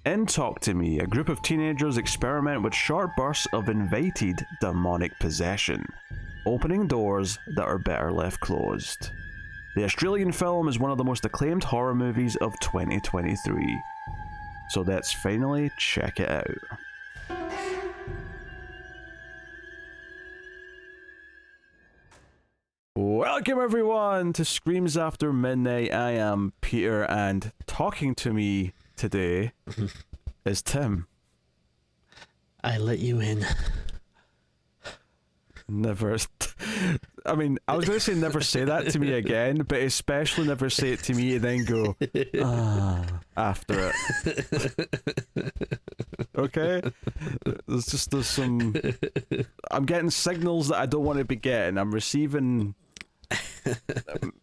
In Talk to Me, a group of teenagers experiment with short bursts of invited demonic possession, opening doors that are better left closed. The Australian film is one of the most acclaimed horror movies of 2023. So let's finally check it out. Welcome everyone to Screams After Midnight. I am Peter, and talking to me today is Tim. I let you in. Never. I mean, I was going to say never say that to me again, but especially never say it to me and then go, after it. Okay? There's some. I'm getting signals that I don't want to be getting. I'm receiving. I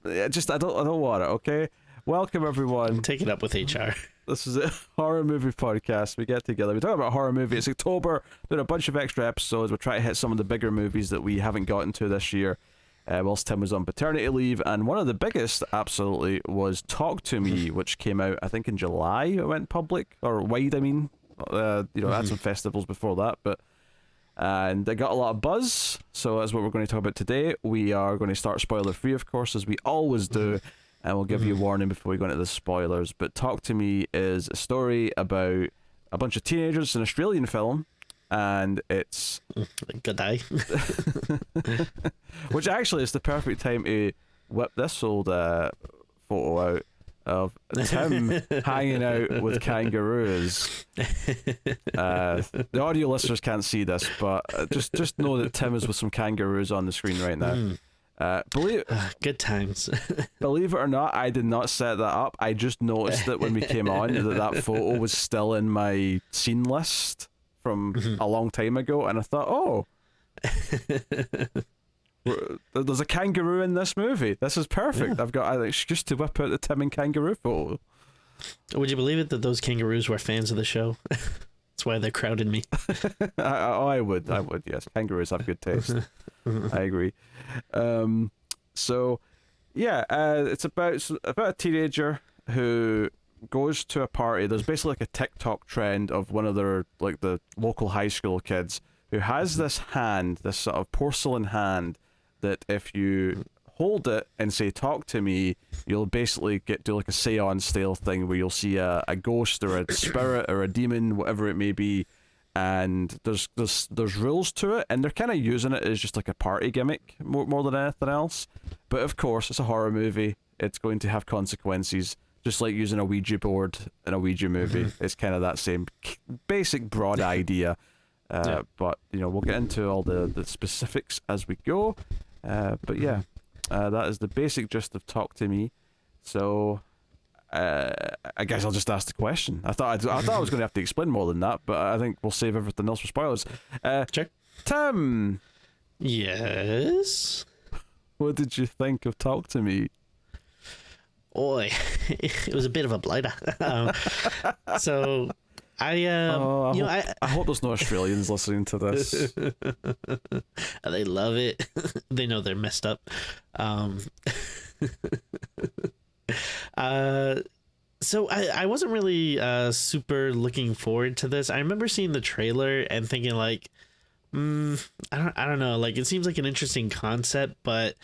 don't want it, okay? Welcome everyone. Take it up with HR. This is a horror movie podcast. We get together. We talk about horror movies. It's October. Doing a bunch of extra episodes. We're trying to hit some of the bigger movies that we haven't gotten to this year. Whilst Tim was on paternity leave. And one of the biggest, absolutely, was Talk to Me, which came out, I think, in July. It went public. Or wide, I mean. Had some festivals before that. And it got a lot of buzz. So that's what we're going to talk about today. We are going to start spoiler-free, of course, as we always do. And we'll give you a warning before we go into the spoilers. But Talk to Me is a story about a bunch of teenagers. It's an Australian film, and it's good day. Which actually is the perfect time to whip this old photo out of Tim hanging out with kangaroos. The audio listeners can't see this, but just know that Tim is with some kangaroos on the screen right now. Good times. Believe it or not, I did not set that up. I just noticed that when we came on that photo was still in my scene list from a long time ago, and I thought, oh, there's a kangaroo in this movie. This is perfect. I've got an excuse to whip out the Tim and kangaroo photo. Would you believe it that those kangaroos were fans of the show? That's why they crowded me. I would, yes. Kangaroos have good taste. I agree. It's about a teenager who goes to a party. There's basically like a TikTok trend of one of their, like, the local high school kids who has this hand, this sort of porcelain hand, that if you hold it and say "talk to me," you'll basically do like a seance style thing where you'll see a ghost or a spirit or a demon, whatever it may be. And there's rules to it, and they're kind of using it as just like a party gimmick more than anything else. But of course, it's a horror movie. It's going to have consequences, just like using a Ouija board in a Ouija movie. It's kind of that same basic broad idea. But we'll get into all the specifics as we go. That is the basic gist of Talk to Me. So I guess I'll just ask the question. I thought I was going to have to explain more than that, but I think we'll save everything else for spoilers. Sure. Tim. Yes. What did you think of Talk to Me? Oi, it was a bit of a blighter. I hope there's no Australians listening to this. They love it. They know they're messed up. So I wasn't really super looking forward to this. I remember seeing the trailer and thinking like, I don't know, like it seems like an interesting concept, but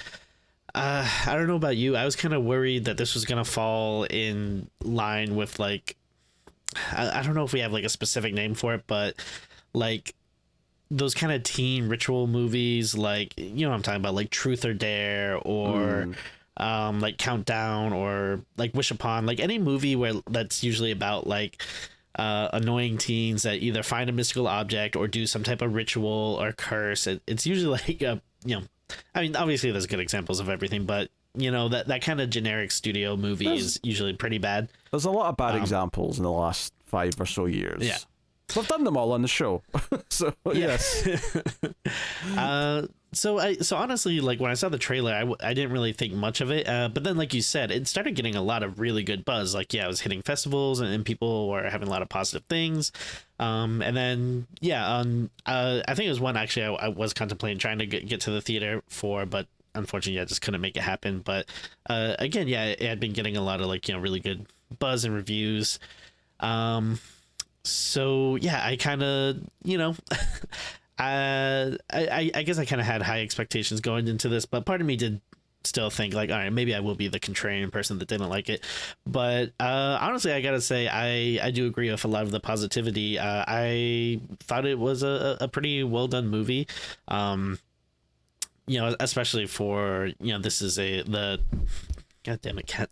I don't know about you. I was kind of worried that this was gonna fall in line with like, I don't know if we have like a specific name for it, but like those kind of teen ritual movies, like, you know what I'm talking about, like Truth or Dare or like Countdown or like Wish Upon, like any movie where that's usually about like annoying teens that either find a mystical object or do some type of ritual or curse. It's usually like I mean, obviously there's good examples of everything, but that kind of generic studio movie is usually pretty bad. There's a lot of bad examples in the last 5 or so years. Yeah. So I've done them all on the show. So yes. So honestly, like when I saw the trailer, I didn't really think much of it. But then, like you said, it started getting a lot of really good buzz. Like, yeah, it was hitting festivals and people were having a lot of positive things. And then, I think it was one actually I was contemplating trying to get to the theater for, but unfortunately I just couldn't make it happen. But again, it had been getting a lot of like, really good buzz and reviews. So yeah, I kind of, I guess I kind of had high expectations going into this, but part of me did still think like, all right, maybe I will be the contrarian person that didn't like it. But honestly, I gotta say, I do agree with a lot of the positivity. I thought it was a pretty well done movie. Especially for, this is the God damn it, cat.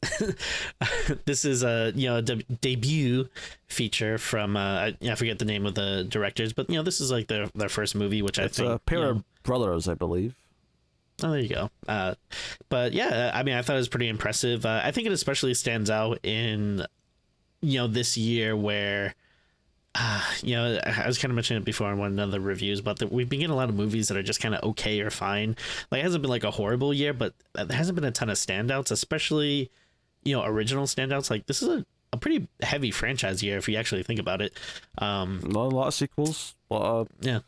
This is a debut feature from I forget the name of the directors, but this is like their first movie, which It's I think a pair of brothers, I believe. Oh, there you go. But yeah, I mean, I thought it was pretty impressive. I think it especially stands out in this year where I was kind of mentioning it before in one of the reviews, but we've been getting a lot of movies that are just kind of okay or fine. Like, it hasn't been like a horrible year, but there hasn't been a ton of standouts, especially original standouts. Like, this is a pretty heavy franchise year if you actually think about it. Not a lot of sequels. Yeah.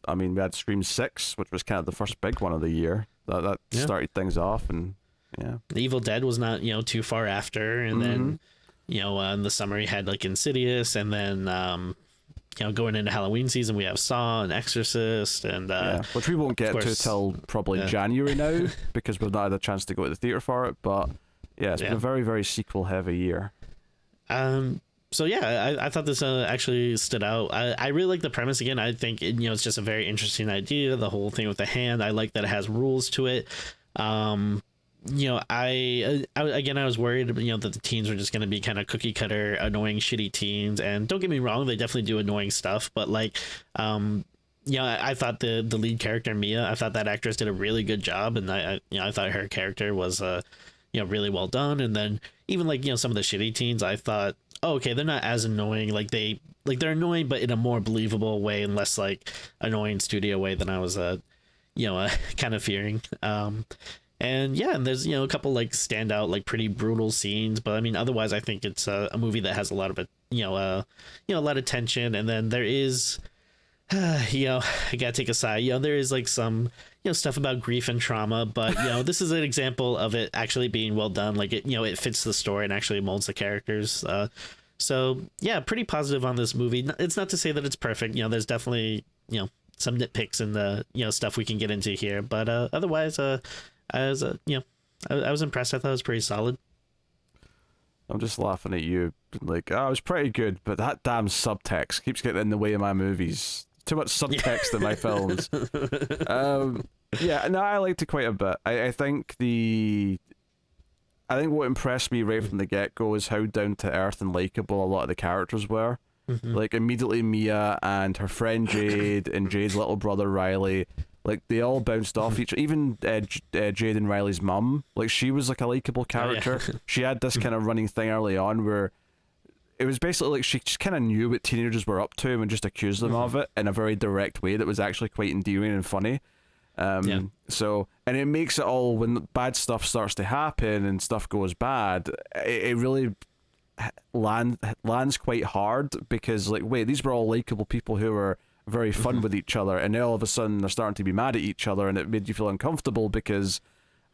I mean, we had Scream 6, which was kind of the first big one of the year. That started things off, and yeah. The Evil Dead was not too far after, and then in the summer you had like Insidious, and then going into Halloween season we have Saw and Exorcist, and which we won't get to till probably January now because we've not had a chance to go to the theater for it. But yeah, it's been a very, very sequel heavy year. So yeah, I thought this actually stood out. I really like the premise. Again, I think it's just a very interesting idea. The whole thing with the hand, I like that it has rules to it. I was worried, that the teens were just going to be kind of cookie cutter, annoying, shitty teens. And don't get me wrong, they definitely do annoying stuff. But like, I thought the lead character Mia, I thought that actress did a really good job, and I thought her character was really well done. And then even like some of the shitty teens, I thought, oh, okay, they're not as annoying. They're annoying, but in a more believable way and less like annoying studio way than I was kind of fearing. And there's a couple like standout like pretty brutal scenes, but I mean otherwise I think it's a movie that has a lot of it, a lot of tension. And then there is I gotta take a sigh. There is like some stuff about grief and trauma, but this is an example of it actually being well done. Like it fits the story and actually molds the characters. So yeah, pretty positive on this movie. It's not to say that it's perfect. There's definitely some nitpicks in the stuff we can get into here, but otherwise I was impressed. I thought it was pretty solid. I'm just laughing at you. Like, oh, it was pretty good, but that damn subtext keeps getting in the way of my movies. Too much subtext in my films. I liked it quite a bit. I think what impressed me right from the get-go is how down to earth and likable a lot of the characters were. Like, immediately Mia and her friend Jade and Jade's little brother Riley, like, they all bounced off each. Even Jade and Riley's mum, like, she was like a likable character. Oh, yeah. She had this kind of running thing early on where it was basically like she just kind of knew what teenagers were up to and just accused them of it in a very direct way that was actually quite endearing and funny. So, and it makes it all, when bad stuff starts to happen and stuff goes bad, it really lands quite hard, because like, wait, these were all likable people who were very fun with each other, and now all of a sudden they're starting to be mad at each other, and it made you feel uncomfortable because,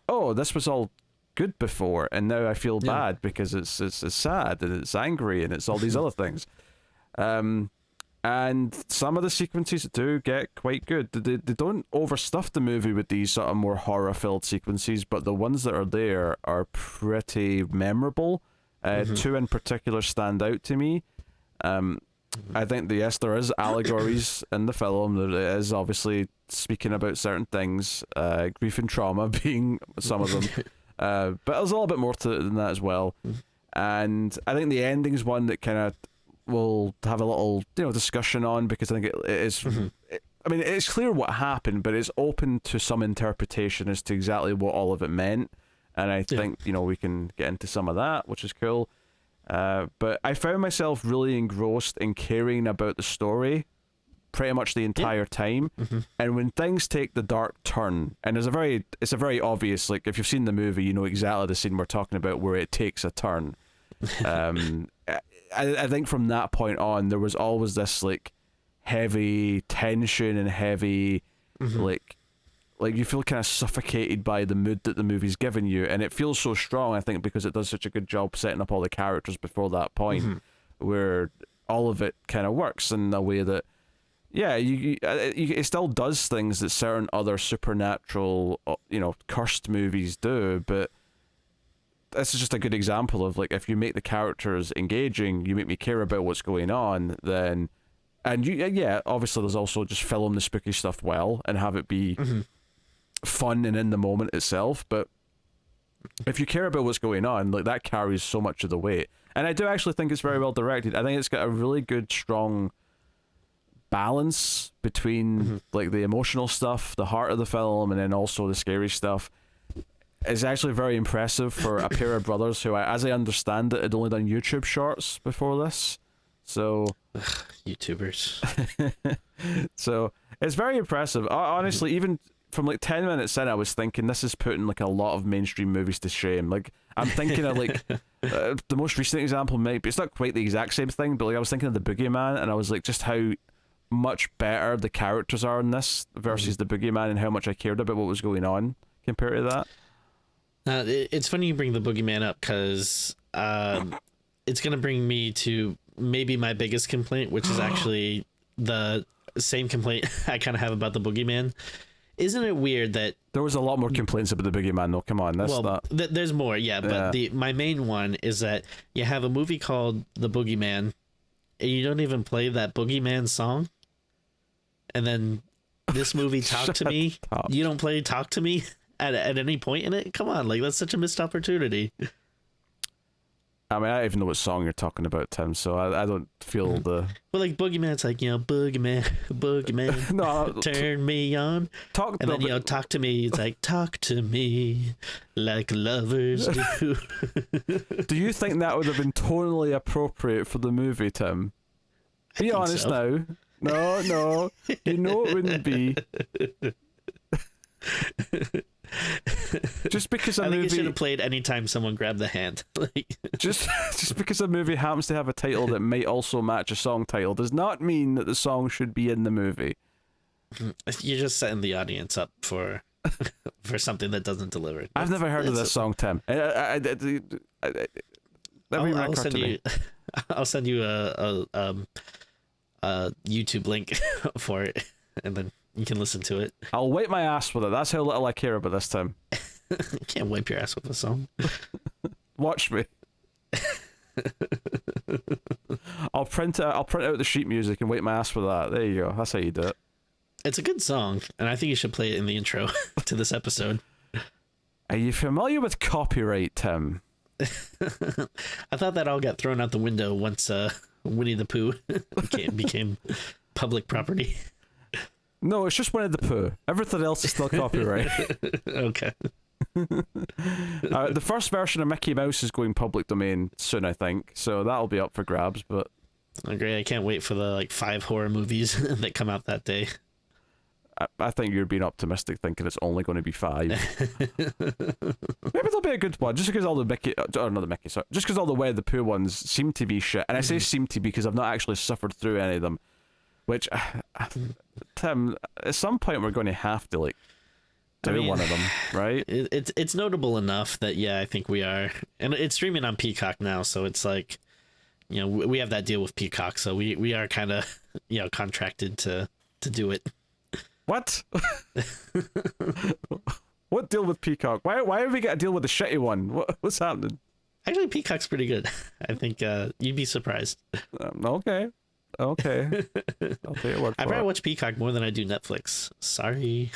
oh, this was all good before, and now I feel bad because it's sad and it's angry and it's all these other things. And some of the sequences do get quite good. They don't overstuff the movie with these sort of more horror-filled sequences, but the ones that are there are pretty memorable. Two in particular stand out to me. I think there is allegories in the film. There is obviously speaking about certain things, grief and trauma being some of them. But there's a little bit more to it than that as well. And I think the ending's one that kind of we'll have a little discussion on, because I think it is I mean, it's clear what happened, but it's open to some interpretation as to exactly what all of it meant, and I think we can get into some of that, which is cool. But I found myself really engrossed in caring about the story pretty much the entire time. And when things take the dark turn, and it's a very obvious, like, if you've seen the movie, you know exactly the scene we're talking about where it takes a turn. I think from that point on, there was always this like heavy tension and heavy like you feel kind of suffocated by the mood that the movie's given you, and it feels so strong, I think, because it does such a good job setting up all the characters before that point, where all of it kind of works in a way that, yeah, it still does things that certain other supernatural, cursed movies do, but this is just a good example of, like, if you make the characters engaging, you make me care about what's going on, then, and obviously there's also just film the spooky stuff well and have it be fun and in the moment itself, but if you care about what's going on, like, that carries so much of the weight. And I do actually think it's very well directed. I think it's got a really good, strong balance between like the emotional stuff, the heart of the film, and then also the scary stuff. It's actually very impressive for a pair of brothers who, as I understand it, had only done YouTube shorts before this. So YouTubers. So it's very impressive. Honestly, even from like 10 minutes in, I was thinking this is putting like a lot of mainstream movies to shame. Like, I'm thinking of like the most recent example might be, it's not quite the exact same thing, but like I was thinking of The Boogeyman, and I was like, just how much better the characters are in this versus The Boogeyman, and how much I cared about what was going on compared to that. It's funny you bring The Boogeyman up, because it's going to bring me to maybe my biggest complaint, which is actually the same complaint I kind of have about The Boogeyman. Isn't it weird that there was a lot more complaints about The Boogeyman though? Come on, there's more, but my main one is that you have a movie called The Boogeyman, and you don't even play that Boogeyman song, and then this movie Talk to Me, you don't play Talk to Me at any point in it. Come on, like, that's such a missed opportunity. I mean, I don't even know what song you're talking about, Tim, so I don't feel the... Well, like, Boogeyman's like, Boogeyman, no, turn me on. Talk to me. It's like, talk to me like lovers do. Do you think that would have been tonally appropriate for the movie, Tim? Be honest now. No, you know it wouldn't be. Just because I think it should have played anytime someone grabbed the hand. just because a movie happens to have a title that might also match a song title does not mean that the song should be in the movie. You're just setting the audience up for something that doesn't deliver. I've never heard of this song, Tim. I'll send you a YouTube link for it, and then you can listen to it. I'll wipe my ass with it. That's how little I care about this, Tim. You can't wipe your ass with a song. Watch me. I'll print out the sheet music and wipe my ass with that. There you go. That's how you do it. It's a good song, and I think you should play it in the intro to this episode. Are you familiar with copyright, Tim? I thought that all got thrown out the window once Winnie the Pooh became public property. No, it's just Winnie the Pooh. Everything else is still copyright. Okay. The first version of Mickey Mouse is going public domain soon, I think, so that'll be up for grabs. But great, I can't wait for the 5 horror movies that come out that day. I think you're being optimistic, thinking it's only going to be 5. Maybe there'll be a good one, just because all the just because all the Winnie the Pooh ones seem to be shit, and I say seem to be because I've not actually suffered through any of them. Which, Tim, at some point we're going to have to do one of them, right? It's notable enough that I think we are, and it's streaming on Peacock now, so it's like, we have that deal with Peacock, so we are kind of contracted to do it. What? What deal with Peacock? Why have we got a deal with the shitty one? What's happening? Actually, Peacock's pretty good. I think you'd be surprised. Okay. I'll take your word for I probably it. watch Peacock more than I do Netflix. Sorry.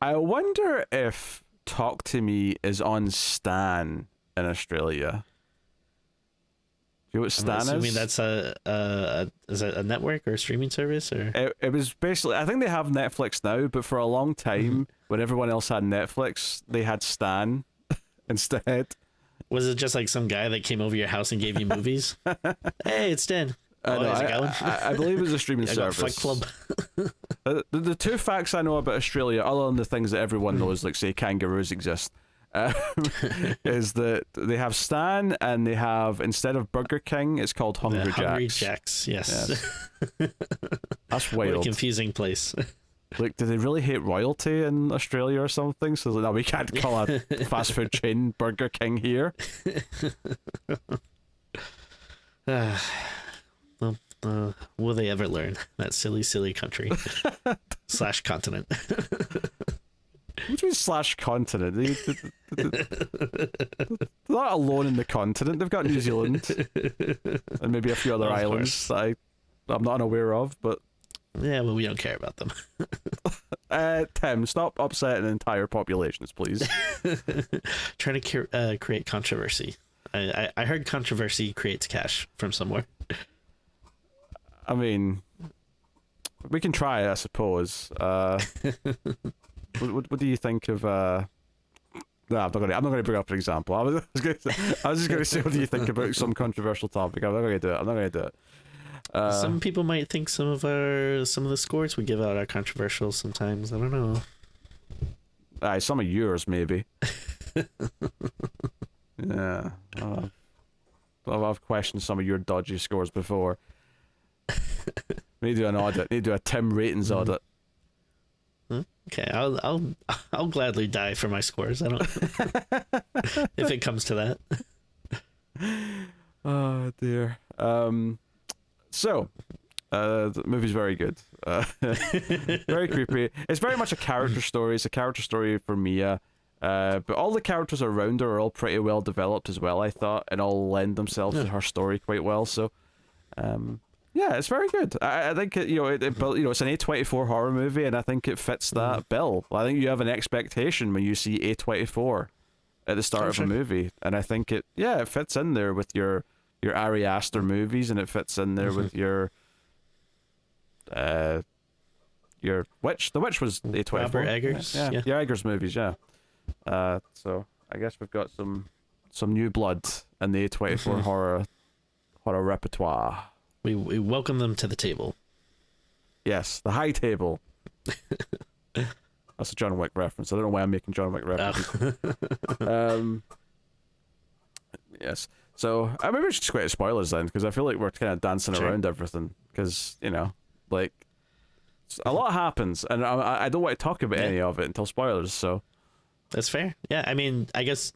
I wonder if Talk to Me is on Stan in Australia. Do you know what Stan is? I mean, that's is it a network or a streaming service? Or it was basically, I think they have Netflix now, but for a long time, when everyone else had Netflix, they had Stan instead. Was it just like some guy that came over your house and gave you movies? Hey, it's Stan. I believe it's a streaming service. Fight Club. The 2 facts I know about Australia, other than the things that everyone knows, like say kangaroos exist, is that they have Stan, and they have, instead of Burger King, it's called Hungry Jacks. Hungry Jacks, yes. That's wild. What a confusing place. Like, do they really hate royalty in Australia or something? So no, we can't call a fast food chain Burger King here. Well, Will they ever learn that silly country / continent? What do you mean / continent? They're not alone in the continent. They've got New Zealand and maybe a few other islands that I'm not unaware of, but yeah, well, we don't care about them. Tim, stop upsetting entire populations, please. Trying to create controversy. I heard controversy creates cash from somewhere. I mean, we can try, I suppose. What do you think of? No, I'm not going to bring up an example. I was just going to say, what do you think about some controversial topic? I'm not going to do it. Some people might think some of the scores we give out are controversial sometimes. I don't know. Some of yours maybe. Yeah, I've questioned some of your dodgy scores before. We need to do an audit. We need to do a Tim ratings audit. Okay, I'll gladly die for my scores. I don't. If it comes to that. Oh dear. So, the movie's very good. Very creepy. It's very much a character story. It's a character story for Mia. But all the characters around her are all pretty well developed as well, I thought, and all lend themselves to her story quite well. So, yeah, it's very good. I think it's an A24 horror movie, and I think it fits that bill. I think you have an expectation when you see A24 at the start of a movie, and I think it fits in there with your Ari Aster movies, and it fits in there with your Witch. The Witch was A24. Robert Eggers. Yeah, Eggers movies. Yeah. So I guess we've got some new blood in the A24 horror repertoire. We welcome them to the table. Yes, the high table. That's a John Wick reference. I don't know why I'm making John Wick references. Yes. So maybe we should just go into spoilers then, because I feel like we're kind of dancing around everything. Because like a lot happens, and I don't want to talk about any of it until spoilers. So that's fair. Yeah, I mean, I guess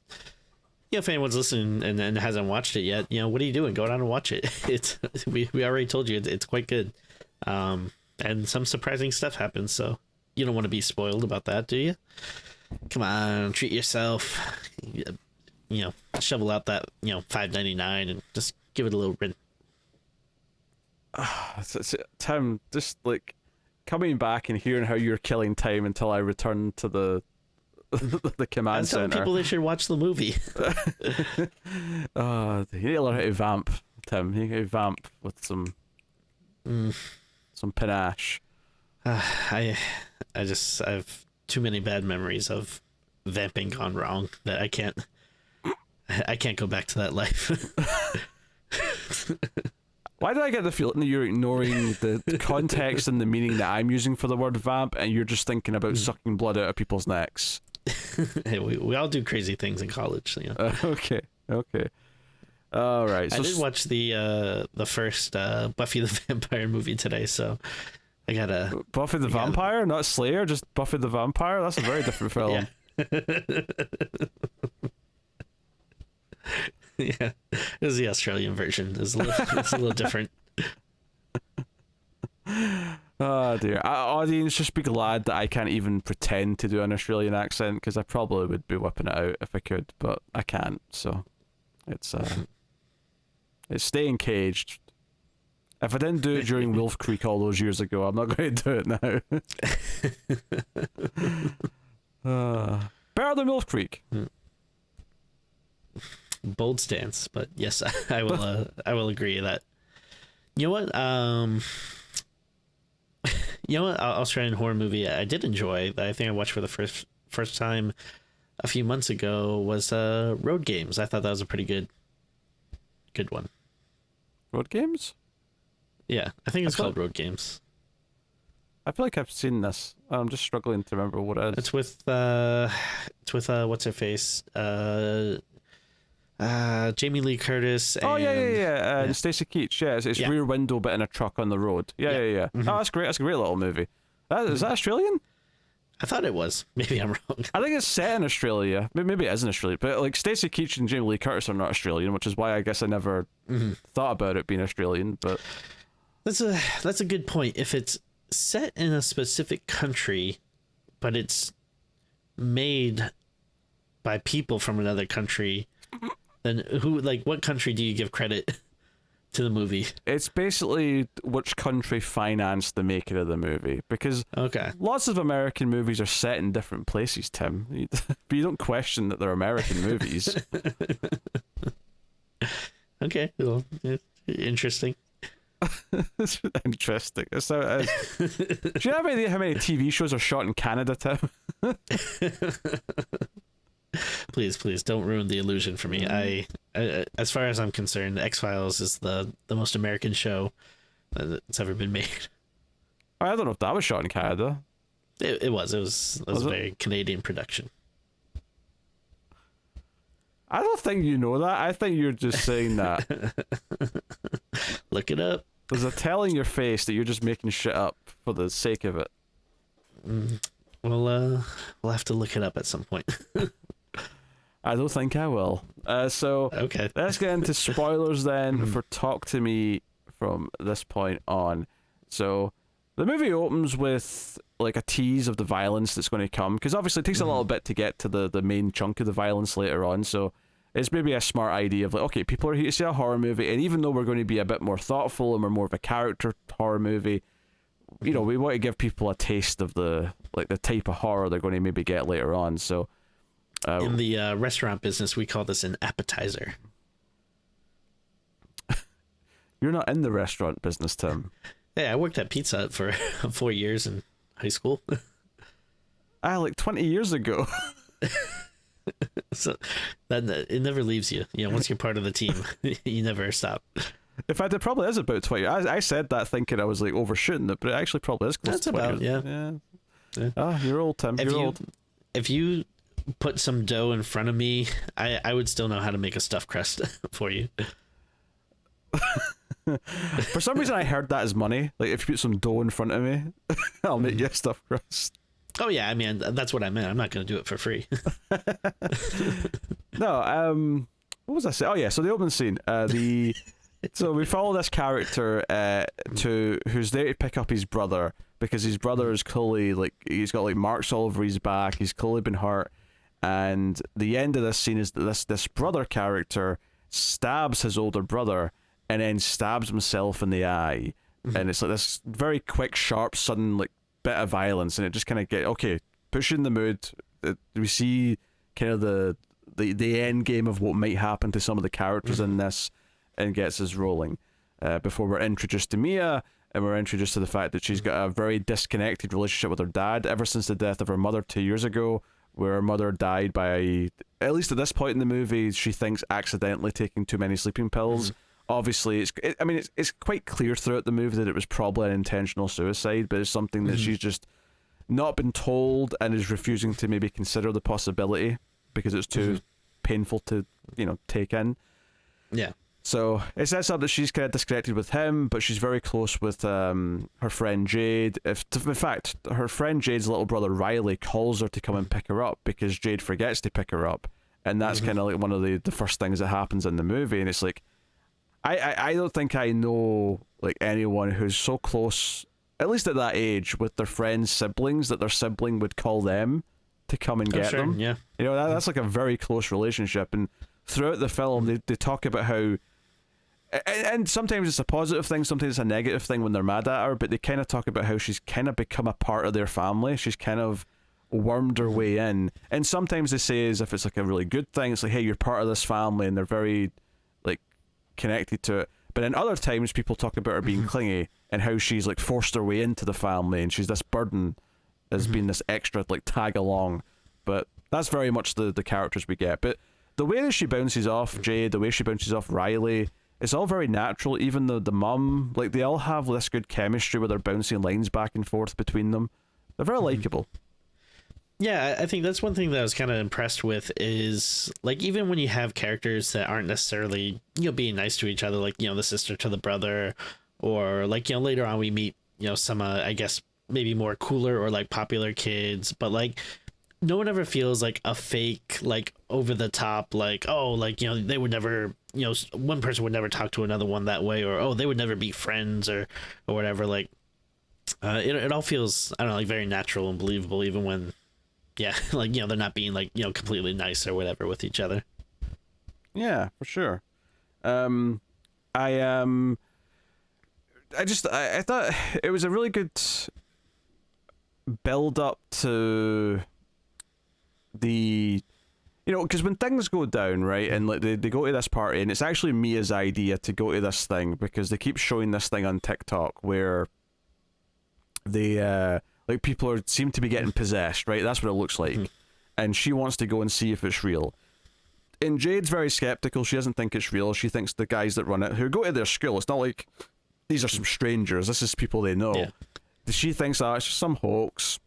if anyone's listening and hasn't watched it yet, what are you doing? Go down and watch it. It's we already told you it's quite good, and some surprising stuff happens. So you don't want to be spoiled about that, do you? Come on, treat yourself. Shovel out that $5.99 and just give it a little rin. Tim, just like coming back and hearing how you're killing time until I return to the command center. I'm telling people they should watch the movie. You need to learn how to vamp, Tim. You need to vamp with some panache. I have too many bad memories of vamping gone wrong that I can't go back to that life. Why did I get the feeling that you're ignoring the context and the meaning that I'm using for the word vamp, and you're just thinking about sucking blood out of people's necks? Hey, we all do crazy things in college. Okay. All right. I did watch the first Buffy the Vampire movie today, so I gotta... Buffy the Vampire? Not Slayer, just Buffy the Vampire? That's a very different film. Yeah, it was the Australian version. It's a little different. Oh dear. Audience, just be glad that I can't even pretend to do an Australian accent, because I probably would be whipping it out if I could, but I can't. So it's staying caged. If I didn't do it during Wolf Creek all those years ago, I'm not going to do it now. Better than Wolf Creek. Bold stance, but yes, I will agree that. You know what? Australian horror movie I did enjoy that I think I watched for the first time a few months ago was Road Games. I thought that was a pretty good one. Road Games? Yeah, I think it's called Road Games. I feel like I've seen this. I'm just struggling to remember what it is. It's with what's her face? Jamie Lee Curtis. And, and Stacey Keach. Yeah, it's Rear Window, but in a truck on the road. Yeah. Mm-hmm. Oh, that's great. That's a great little movie. Is that Australian? I thought it was. Maybe I'm wrong. I think it's set in Australia. Maybe it is in Australia. But like Stacey Keach and Jamie Lee Curtis are not Australian, which is why I guess I never thought about it being Australian. But That's a good point. If it's set in a specific country, but it's made by people from another country, then what country do you give credit to the movie? It's basically which country financed the making of the movie, because Okay. lots of American movies are set in different places, Tim. But you don't question that they're American movies. Okay. Well, interesting. It's interesting. Do you have any idea how many TV shows are shot in Canada, Tim? Please don't ruin the illusion for me. I as far as I'm concerned, X-Files is the most American show that's ever been made. I don't know if that was shot in Canada. It was a very Canadian production. I don't think you know that. I think you're just saying that. Look it up. There's a tell in your face that you're just making shit up for the sake of it. Well, we'll have to look it up at some point. I don't think I will. So Okay. let's get into spoilers then for Talk to Me from this point on. So the movie opens with like a tease of the violence that's going to come, because obviously it takes a little bit to get to the main chunk of the violence later on. So it's maybe a smart idea of like, okay, people are here to see a horror movie, and even though we're going to be a bit more thoughtful and we're more of a character horror movie, you know, we want to give people a taste of the type of horror they're going to maybe get later on. So in the restaurant business, we call this an appetizer. you're not in the restaurant business, Tim. Hey, I worked at Pizza Hut for 4 years in high school. Like 20 years ago. So that it never leaves you. You know, once you're part of the team, you never stop. In fact, it probably is about 20. I said that thinking I was like overshooting it, but it actually probably is close That's to 20 about, years. yeah. Ah, you're old, Tim. You're old. If you put some dough in front of me, I would still know how to make a stuffed crust for you. For some reason, I heard that as money. Like, if you put some dough in front of me, I'll make you a stuffed crust. Oh yeah, I mean that's what I meant. I'm not going to do it for free. No, what was I saying? Oh yeah, so the opening scene. So we follow this character who's there to pick up his brother, because his brother is clearly like, he's got like marks all over his back. He's clearly been hurt, and the end of this scene is that this brother character stabs his older brother and then stabs himself in the eye, and it's like this very quick, sharp, sudden like bit of violence, and it just kind of push in the mood. We see kind of the end game of what might happen to some of the characters in this, and gets us rolling before we're introduced to Mia, and we're introduced to the fact that she's got a very disconnected relationship with her dad ever since the death of her mother 2 years ago, where her mother died by, at least at this point in the movie, she thinks accidentally taking too many sleeping pills. Obviously, it's quite clear throughout the movie that it was probably an intentional suicide, but it's something that she's just not been told and is refusing to maybe consider the possibility because it's too painful to, take in. Yeah. So it sets up that she's kind of disconnected with him, but she's very close with her friend Jade. In fact, her friend Jade's little brother Riley calls her to come and pick her up because Jade forgets to pick her up, and that's kind of like one of the first things that happens in the movie. And it's like, I don't think I know like anyone who's so close, at least at that age, with their friends' siblings, that their sibling would call them to come and get them. Yeah. That's like a very close relationship. And throughout the film, they talk about how, and sometimes it's a positive thing, sometimes it's a negative thing when they're mad at her, but they kind of talk about how she's kind of become a part of their family. She's kind of wormed her way in. And sometimes they say, as if it's like a really good thing, it's like, hey, you're part of this family, and they're very like connected to it. But then other times people talk about her being clingy and how she's like forced her way into the family, and she's this burden as being this extra like tag along. But that's very much the characters we get. But the way that she bounces off Jade, the way she bounces off Riley, it's all very natural. Even the mum, like, they all have this good chemistry where they're bouncing lines back and forth between them. They're very likable. Yeah, I think that's one thing that I was kind of impressed with is, like, even when you have characters that aren't necessarily, being nice to each other, like, the sister to the brother, or, like, later on we meet, some, I guess, maybe more cooler or, like, popular kids, but, like, no one ever feels like a fake, like, over the top, like, oh, like, they would never one person would never talk to another one that way, or oh, they would never be friends, or whatever. Like, it all feels, I don't know, like very natural and believable, even when, yeah, like they're not being like completely nice or whatever with each other. Yeah, for sure. I thought it was a really good build up to the, because when things go down, right, and like they go to this party, and it's actually Mia's idea to go to this thing because they keep showing this thing on TikTok where they like people seem to be getting possessed, right? That's what it looks like, and she wants to go and see if it's real. And Jade's very skeptical. She doesn't think it's real. She thinks the guys that run it, who go to their school, it's not like these are some strangers. This is people they know. Yeah. She thinks it's just some hoax.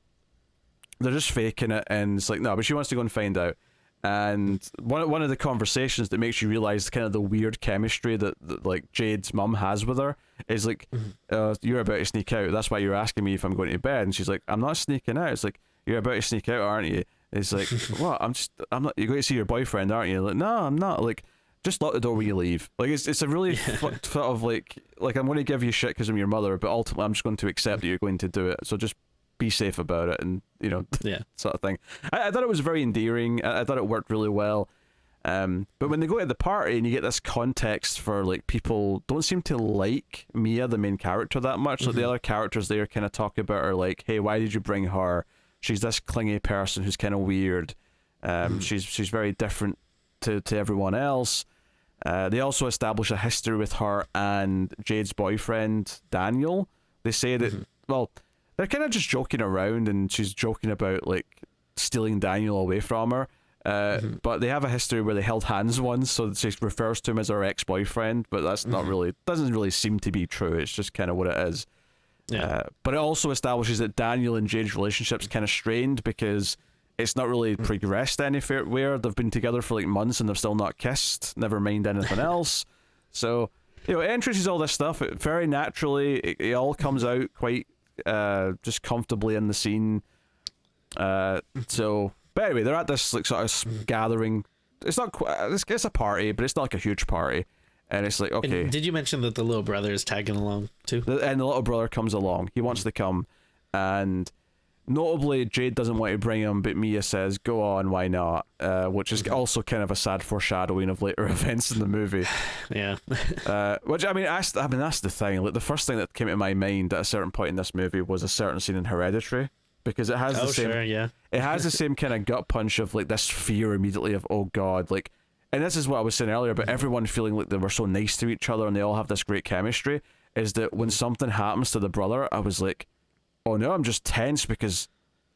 They're just faking it, and it's like, no, but she wants to go and find out. And one of the conversations that makes you realize kind of the weird chemistry that like Jade's mum has with her is like, you're about to sneak out. That's why you're asking me if I'm going to bed. And she's like, I'm not sneaking out. It's like, you're about to sneak out, aren't you? It's like, what? I'm not. You're going to see your boyfriend, aren't you? Like, no, I'm not. Like, just lock the door when you leave. Like, it's a really sort of like I'm going to give you shit because I'm your mother, but ultimately I'm just going to accept that you're going to do it. So just be safe about it, and sort of thing. I thought it was very endearing. I thought it worked really well. But when they go to the party and you get this context for like people don't seem to like Mia, the main character, that much. Like the other characters there kind of talk about her like, hey, why did you bring her? She's this clingy person who's kind of weird. She's very different to everyone else. They also establish a history with her and Jade's boyfriend, Daniel. They say that, well, they're kind of just joking around, and she's joking about like stealing Daniel away from her. But they have a history where they held hands once, so she refers to him as her ex-boyfriend, but that's not really, doesn't really seem to be true. It's just kind of what it is. Yeah. But it also establishes that Daniel and Jade's relationship's kind of strained because it's not really progressed anywhere. They've been together for like months and they've still not kissed, never mind anything else. So, it introduces all this stuff very naturally. It all comes out quite just comfortably in the scene. So, but anyway, they're at this like sort of gathering. It's not it's a party, but it's not like a huge party. And it's like, okay. And did you mention that the little brother is tagging along too? And the little brother comes along. He wants to come. And notably, Jade doesn't want to bring him, but Mia says, go on, why not? Which is also kind of a sad foreshadowing of later events in the movie. Yeah. Which, I mean, that's the thing. Like, the first thing that came to my mind at a certain point in this movie was a certain scene in Hereditary. Because it has the same... Sure, yeah. It has the same kind of gut punch of, like, this fear immediately of, oh, God, like... And this is what I was saying earlier about everyone feeling like they were so nice to each other and they all have this great chemistry, is that when something happens to the brother, I was like, oh no, I'm just tense because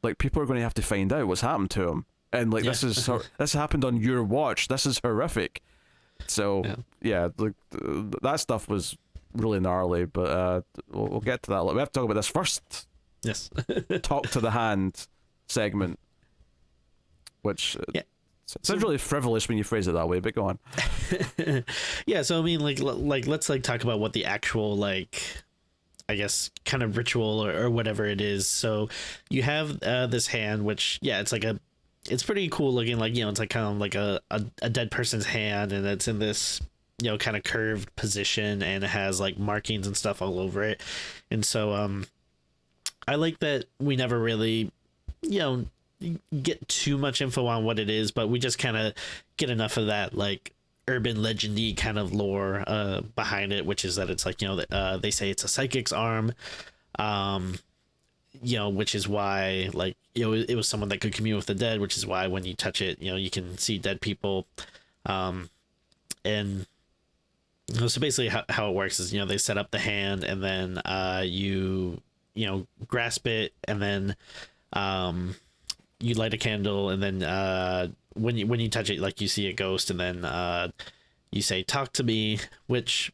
like people are going to have to find out what's happened to him. And like this happened on your watch. This is horrific. So yeah, like that stuff was really gnarly, but we'll get to that. We have to talk about this first. Yes. Talk to the hand segment, which sounds really frivolous when you phrase it that way, but go on. Yeah, so I mean, like let's like talk about what the actual like, I guess, kind of ritual or whatever it is. So you have this hand, which it's like it's pretty cool looking. Like it's like kind of like a dead person's hand, and it's in this kind of curved position, and it has like markings and stuff all over it. And so I like that we never really get too much info on what it is, but we just kind of get enough of that like urban legendy kind of lore behind it, which is that it's like they say it's a psychic's arm, which is why like it was someone that could commune with the dead, which is why when you touch it you can see dead people, and so basically how it works is they set up the hand, and then you grasp it, and then you light a candle, and then when you touch it, like you see a ghost, and then you say talk to me, which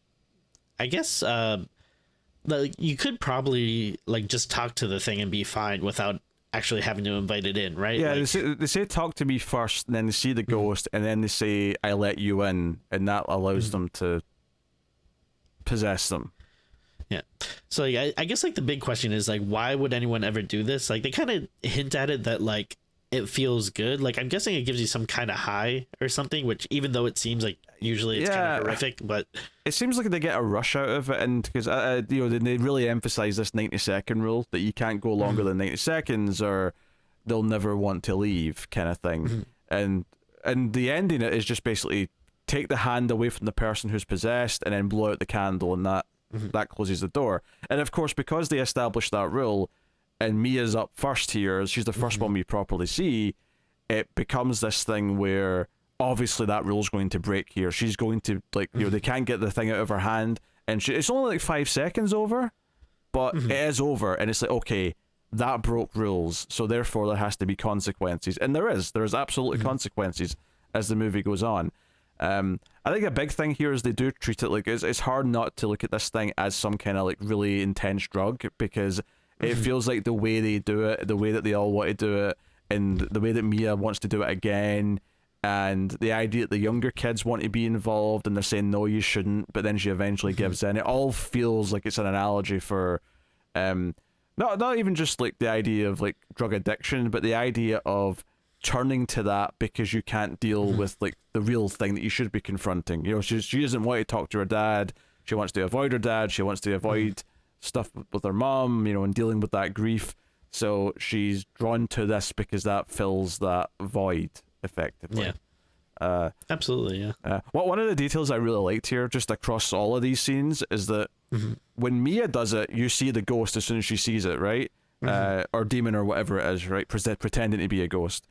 I guess like you could probably like just talk to the thing and be fine without actually having to invite it in, right? Yeah, like, they say talk to me first, and then they see the ghost, and then they say I let you in, and that allows them to possess them. Yeah. So like, I guess like the big question is like, why would anyone ever do this? Like they kind of hint at it that like it feels good. Like, I'm guessing it gives you some kind of high or something, which even though it seems like usually it's kind of horrific, but it seems like they get a rush out of it, and because they really emphasize this 90-second rule that you can't go longer than 90 seconds or they'll never want to leave, kind of thing. And the ending is just basically take the hand away from the person who's possessed and then blow out the candle, and that closes the door. And of course, because they established that rule and Mia's up first here, she's the first one we properly see, it becomes this thing where obviously that rule's going to break here. She's going to, like, they can't get the thing out of her hand, and it's only like 5 seconds over, but it is over, and it's like, okay, that broke rules, so therefore there has to be consequences. And there is absolutely consequences as the movie goes on. I think a big thing here is they do treat it like it's hard not to look at this thing as some kind of like really intense drug, because it feels like the way they do it, the way that they all want to do it, and the way that Mia wants to do it again, and the idea that the younger kids want to be involved and they're saying no, you shouldn't, but then she eventually gives in. It all feels like it's an analogy for not even just like the idea of like drug addiction, but the idea of turning to that because you can't deal with like the real thing that you should be confronting. She doesn't want to talk to her dad. She wants to avoid her dad. She wants to avoid stuff with her mom, and dealing with that grief. So she's drawn to this because that fills that void effectively. Yeah. Absolutely, yeah. One of the details I really liked here, just across all of these scenes, is that when Mia does it, you see the ghost as soon as she sees it, right? Or demon or whatever it is, right? Pretending to be a ghost.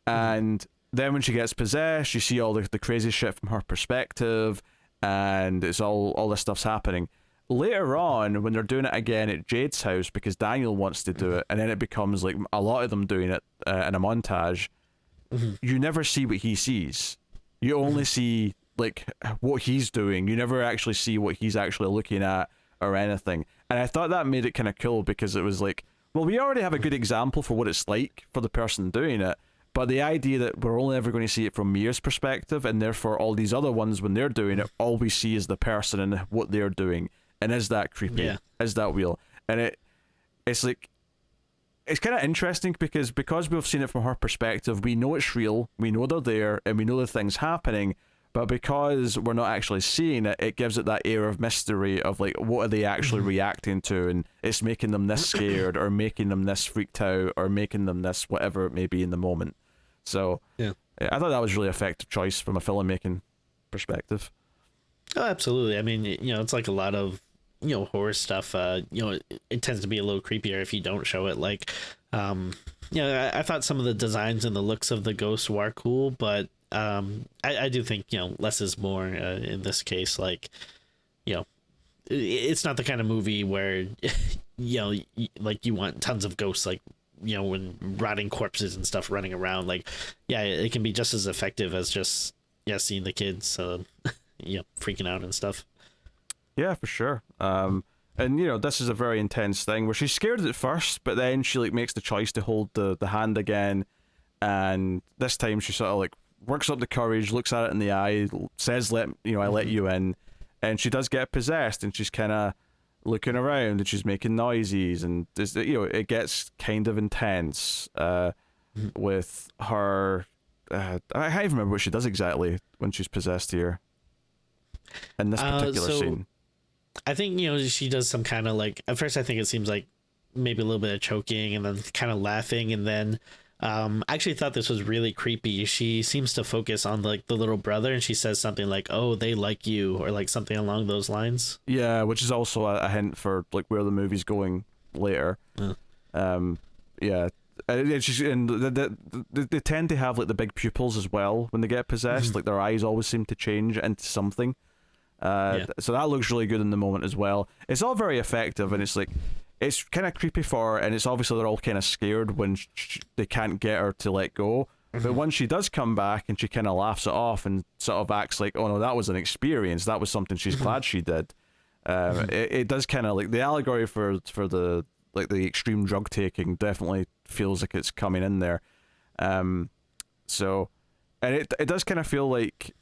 And then when she gets possessed, you see all the crazy shit from her perspective, and it's all this stuff's happening. Later on, when they're doing it again at Jade's house, because Daniel wants to do it, and then it becomes like a lot of them doing it in a montage, you never see what he sees. You only see like what he's doing. You never actually see what he's actually looking at or anything. And I thought that made it kind of cool, because it was like, well, we already have a good example for what it's like for the person doing it, but the idea that we're only ever going to see it from Mia's perspective, and therefore all these other ones, when they're doing it, all we see is the person and what they're doing. And is that creepy? Yeah. Is that real? And it's like, it's kind of interesting because we've seen it from her perspective, we know it's real, we know they're there, and we know the thing's happening, but because we're not actually seeing it, it gives it that air of mystery of like, what are they actually reacting to, and it's making them this scared, or making them this freaked out, or making them this whatever it may be in the moment. So yeah, I thought that was a really effective choice from a filmmaking perspective. Oh, absolutely. I mean, it's like a lot of horror stuff. It tends to be a little creepier if you don't show it. Like, I thought some of the designs and the looks of the ghosts were cool, but I do think less is more in this case. Like, it's not the kind of movie where like you want tons of ghosts, like when rotting corpses and stuff running around. Like, yeah, it can be just as effective as just seeing the kids freaking out and stuff. Yeah, for sure. And this is a very intense thing where she's scared at first, but then she like makes the choice to hold the hand again, and this time she sort of like works up the courage, looks at it in the eye, says I let you in, and she does get possessed, and she's kind of looking around and she's making noises, and it gets kind of intense with her. I can't even remember what she does exactly when she's possessed here in this particular scene. I think she does some kind of like, at first I think it seems like maybe a little bit of choking and then kind of laughing, and then I actually thought this was really creepy. She seems to focus on like the little brother, and she says something like, "Oh, they like you," or like something along those lines. Yeah, which is also a hint for like where the movie's going later. Yeah. And they tend to have like the big pupils as well when they get possessed. Like their eyes always seem to change into something. So that looks really good in the moment as well. It's all very effective, and it's like, it's kind of creepy for her, and it's obviously they're all kind of scared when they can't get her to let go. But once she does come back, and she kind of laughs it off and sort of acts like, oh no, that was an experience, that was something she's glad she did. It does kind of like the allegory for the like the extreme drug taking definitely feels like it's coming in there. So, and it does kind of feel like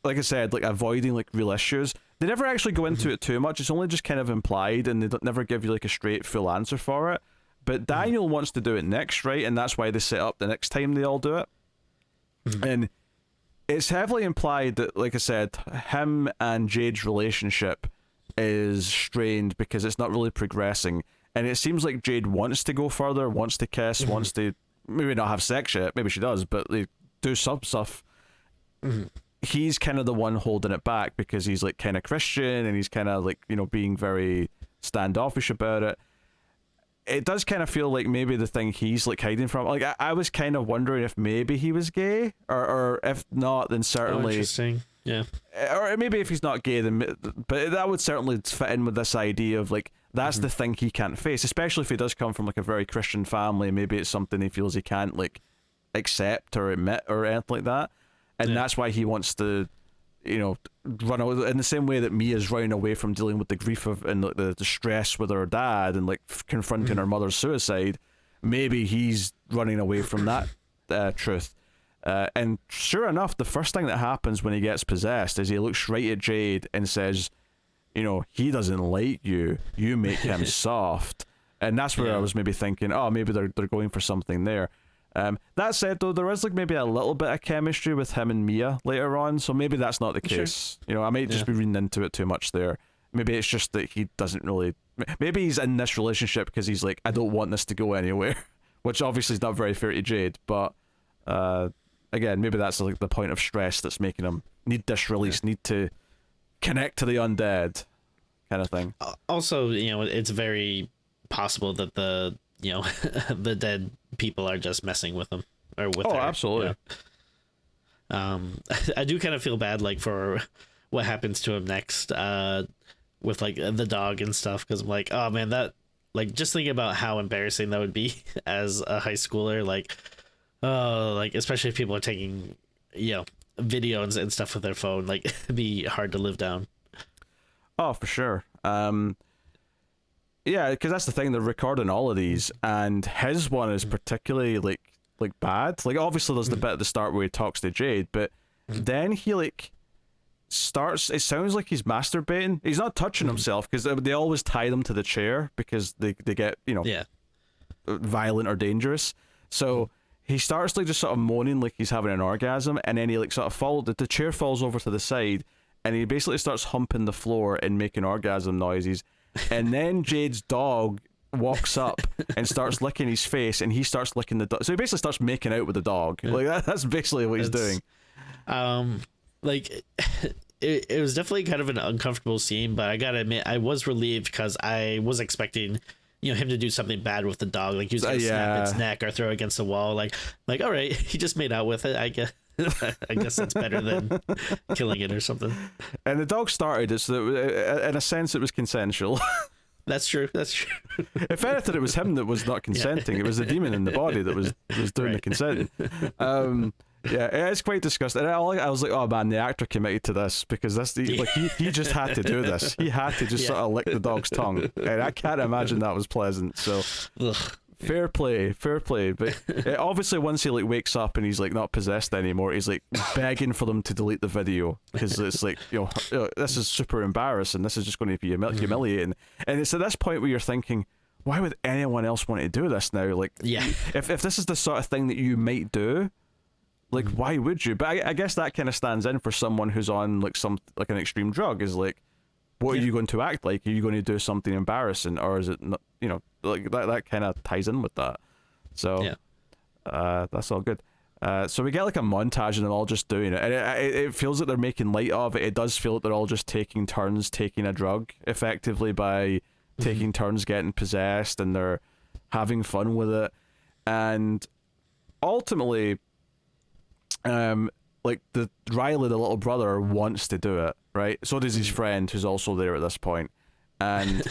I said, like avoiding like real issues. They never actually go into it too much. It's only just kind of implied, and they never give you like a straight full answer for it. But Daniel wants to do it next, right? And that's why they set up the next time they all do it. And it's heavily implied that, like I said, him and Jade's relationship is strained because it's not really progressing. And it seems like Jade wants to go further, wants to kiss, wants to maybe not have sex yet, maybe she does, but they do some stuff. He's kind of the one holding it back because he's like kind of Christian and he's kind of like, you know, being very standoffish about it. It does kind of feel like maybe the thing he's like hiding from, like I was kind of wondering if maybe he was gay, or if not, then certainly interesting. Yeah. Or maybe if he's not gay, then, but that would certainly fit in with this idea of like that's the thing he can't face, especially if he does come from like a very Christian family. Maybe it's something he feels he can't like accept or admit or anything like that, and that's why he wants to, you know, run away in the same way that Mia's running away from dealing with the grief of and the stress with her dad and like confronting her mother's suicide. Maybe he's running away from that truth. And sure enough, the first thing that happens when he gets possessed is he looks right at Jade and says, you know, he doesn't like you. You make him soft. And that's where I was maybe thinking, oh, maybe they're going for something there. That said, though, there is like maybe a little bit of chemistry with him and Mia later on, so maybe that's not the case. You know, I might just be reading into it too much there. Maybe it's just that he doesn't really. Maybe he's in this relationship because he's like, I don't want this to go anywhere, which obviously is not very fair to Jade. But again, maybe that's like the point of stress that's making him need this release, need to connect to the undead, kind of thing. Also, you know, it's very possible that the the dead people are just messing with him or with her. Absolutely. You know? I do kind of feel bad like for what happens to him next with like the dog and stuff, because I'm like, oh man, that like just thinking about how embarrassing that would be as a high schooler, like like especially if people are taking, you know, videos and stuff with their phone, like it'd be hard to live down. Oh, for sure. Yeah, because that's the thing, they're recording all of these, and his one is particularly like bad. Like obviously there's the bit at the start where he talks to Jade, but then he like starts, it sounds like he's masturbating. He's not touching himself because they always tie them to the chair because they get, you know, violent or dangerous. So he starts like just sort of moaning like he's having an orgasm, and then he like sort of the chair falls over to the side, and he basically starts humping the floor and making orgasm noises. And then Jade's dog walks up and starts licking his face, and he starts licking the dog. So he basically starts making out with the dog. Like that's basically what he's doing. Like it was definitely kind of an uncomfortable scene, but I gotta admit I was relieved because I was expecting, you know, him to do something bad with the dog, like he was gonna snap its neck or throw it against the wall. Like all right, he just made out with it. I guess. I guess that's better than killing it or something. And the dog started it, so in a sense it was consensual. That's true. If anything, it was him that was not consenting. It was the demon in the body that was doing the consenting. Yeah, it's quite disgusting. And I was like, oh man, the actor committed to this, because he just had to do this. He had to just sort of lick the dog's tongue, and I can't imagine that was pleasant. So. Ugh. Fair play. But obviously once he like wakes up and he's like not possessed anymore, he's like begging for them to delete the video, because it's like, you know, this is super embarrassing. This is just going to be humiliating. And it's at this point where you're thinking, why would anyone else want to do this now? Like, if this is the sort of thing that you might do, like why would you? But I guess that kind of stands in for someone who's on like an extreme drug, is like, what are you going to act like? Are you going to do something embarrassing, or is it not, you know, like that kind of ties in with that. So that's all good. So we get like a montage of them all just doing it, and it feels like they're making light of it. It does feel like they're all just taking turns taking a drug, effectively, by taking turns getting possessed, and they're having fun with it. And ultimately, like the Riley, the little brother, wants to do it, right? So does his friend, who's also there at this point. And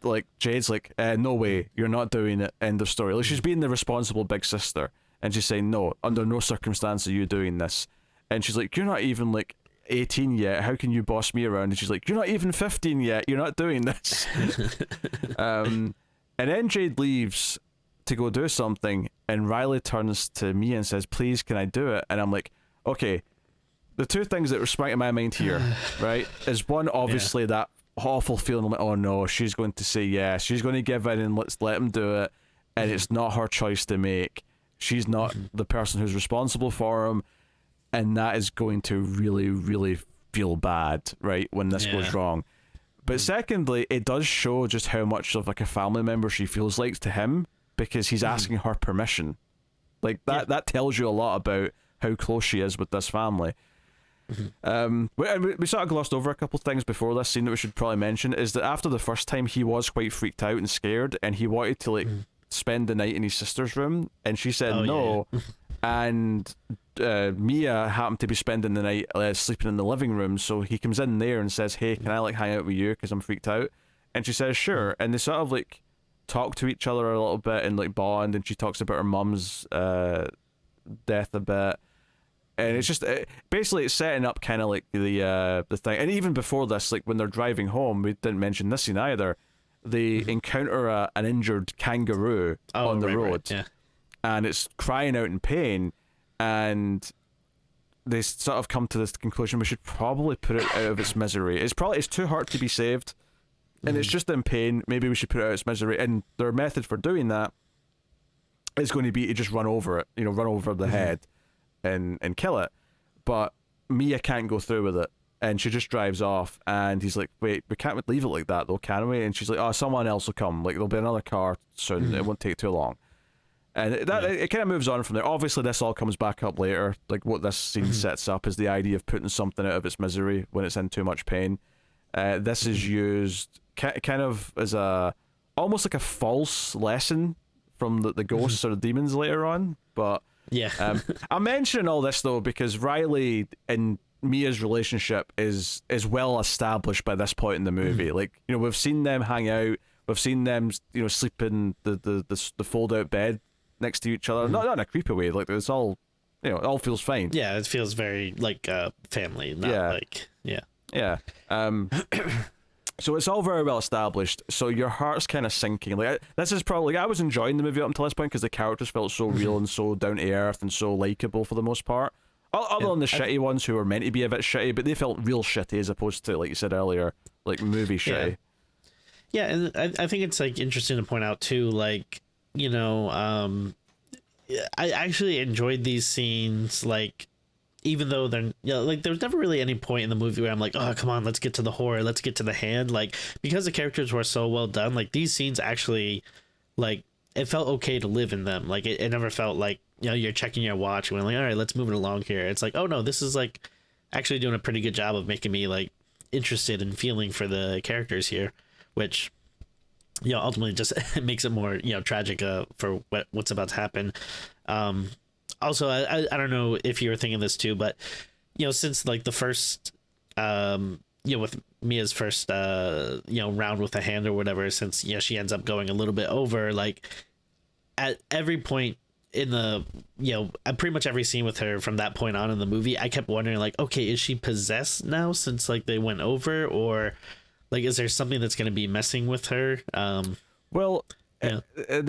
like Jade's like, no way, you're not doing it, end of story. Like she's being the responsible big sister, and she's saying, no, under no circumstance are you doing this. And she's like, you're not even like 18 yet, how can you boss me around? And she's like, you're not even 15 yet, you're not doing this. And then Jade leaves to go do something, and Riley turns to me and says, please, can I do it? And I'm like, okay, the two things that were sprang to my mind here, right, is one, obviously that awful feeling like, oh no, she's going to say yes, she's going to give in and let him do it, and it's not her choice to make. She's not the person who's responsible for him, and that is going to really, really feel bad, right, when this goes wrong. But secondly, it does show just how much of like a family member she feels like to him, because he's asking her permission. Like that tells you a lot about how close she is with this family. We sort of glossed over a couple things before this scene that we should probably mention, is that after the first time he was quite freaked out and scared, and he wanted to like spend the night in his sister's room, and she said no. And Mia happened to be spending the night sleeping in the living room, so he comes in there and says, hey, can I like hang out with you because I'm freaked out? And she says sure, and they sort of like talk to each other a little bit and like bond, and she talks about her mum's death a bit. And it's just basically it's setting up kind of like the thing. And even before this, like when they're driving home, we didn't mention this scene either. They encounter an injured kangaroo on the road, and it's crying out in pain. And they sort of come to this conclusion: we should probably put it out of its misery. It's too hurt to be saved, and it's just in pain. Maybe we should put it out of its misery. And their method for doing that is going to be to just run over it, run over the head. And kill it. But Mia can't go through with it, and she just drives off, and he's like, wait, we can't leave it like that though, can we? And she's like, oh, someone else will come, like there'll be another car soon, it won't take too long. And it kind of moves on from there. Obviously this all comes back up later. Like what this scene sets up is the idea of putting something out of its misery when it's in too much pain. This is used kind of as almost like a false lesson from the ghosts or the demons later on. But I'm mentioning all this though because Riley and Mia's relationship is well established by this point in the movie. Like, we've seen them hang out, we've seen them sleep in the fold out bed next to each other. Not in a creepy way, like it's all it all feels fine. Yeah, it feels very like family, not so it's all very well established, so your heart's kind of sinking. Like this is probably, I was enjoying the movie up until this point because the characters felt so real and so down to earth and so likable for the most part, other than the shitty ones who were meant to be a bit shitty, but they felt real shitty as opposed to, like you said earlier, like movie shitty. And I think it's like interesting to point out too, like I actually enjoyed these scenes, like even though they're like there's never really any point in the movie where I'm like, oh come on, let's get to the horror, let's get to the hand, like because the characters were so well done, like these scenes actually, like it felt okay to live in them. Like it never felt like you're checking your watch and like, all right, let's move it along here. It's like, oh no, this is like actually doing a pretty good job of making me like interested and feeling for the characters here, which ultimately just makes it more tragic for what's about to happen. Also, I don't know if you were thinking this too, but since like the first with Mia's first round with a hand or whatever, since she ends up going a little bit over, like at every point in the pretty much every scene with her from that point on in the movie, I kept wondering like, okay, is she possessed now since like they went over, or like is there something that's going to be messing with her? The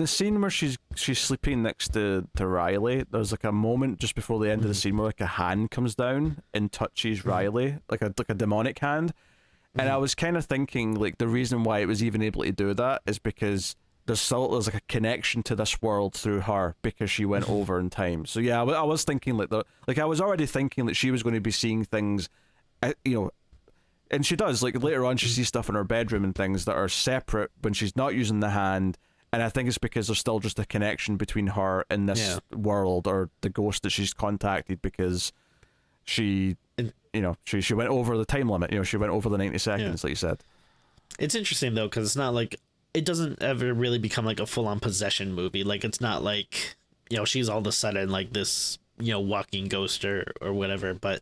scene where she's sleeping next to Riley, there's like a moment just before the end of the scene where like a hand comes down and touches Riley, like a demonic hand. And I was kind of thinking like the reason why it was even able to do that is because there's like a connection to this world through her because she went over in time. So yeah, I was thinking like I was already thinking that she was going to be seeing things, and she does, like later on she sees stuff in her bedroom and things that are separate when she's not using the hand. And I think it's because there's still just a connection between her and this world, or the ghost that she's contacted, because she went over the time limit. She went over the 90 seconds, like you said. It's interesting though, because it's not like, it doesn't ever really become like a full-on possession movie. Like it's not like she's all of a sudden like this walking ghost or whatever. But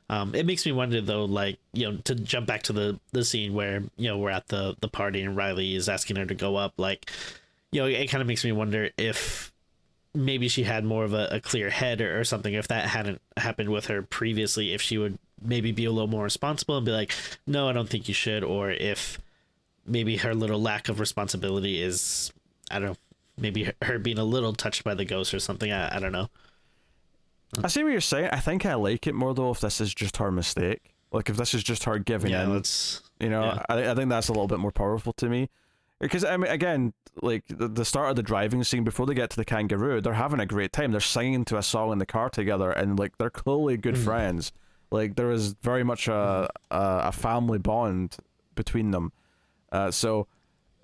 it makes me wonder though, like to jump back to the scene where we're at the party and Riley is asking her to go up, like it kind of makes me wonder if maybe she had more of a clear head or something, if that hadn't happened with her previously, if she would maybe be a little more responsible and be like, no, I don't think you should, or if maybe her little lack of responsibility is, I don't know, maybe her being a little touched by the ghost or something. I don't know. I see what you're saying. I think I like it more though if this is just her mistake. Like if this is just her giving in. You know, Yeah. I think that's a little bit more powerful to me. Because, I mean, again, like the start of the driving scene, before they get to the kangaroo, they're having a great time. They're singing to a song in the car together, and like they're clearly good friends. Like there is very much a family bond between them. So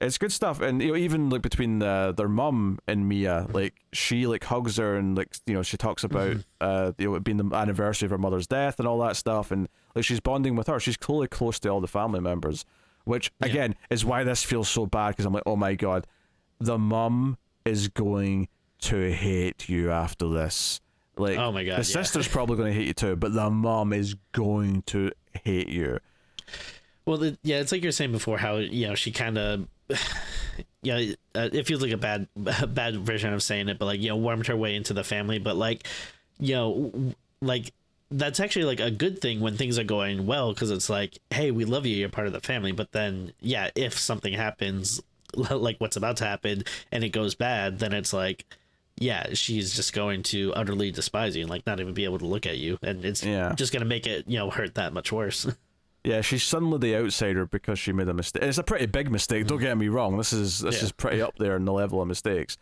it's good stuff. And you know, even like between their mum and Mia, like she like hugs her and like you know she talks about you know it being the anniversary of her mother's death and all that stuff, and like she's bonding with her. She's clearly close to all the family members. Which, again, is why this feels so bad, because I'm like, oh my god, the mum is going to hate you after this. Like, oh my god, the sister's probably going to hate you too, but the mum is going to hate you. Well, it's like you're saying before, how, you know, she kind of, it feels like a bad version of saying it, but like, you know, warmed her way into the family, but like, you know, like, that's actually like a good thing when things are going well, because it's like, hey, we love you, you're part of the family. But then if something happens like what's about to happen and it goes bad, then it's like she's just going to utterly despise you and like not even be able to look at you, and it's just gonna make it, you know, hurt that much worse. Yeah, she's suddenly the outsider because she made a mistake. It's a pretty big mistake, don't get me wrong. This is pretty up there in the level of mistakes.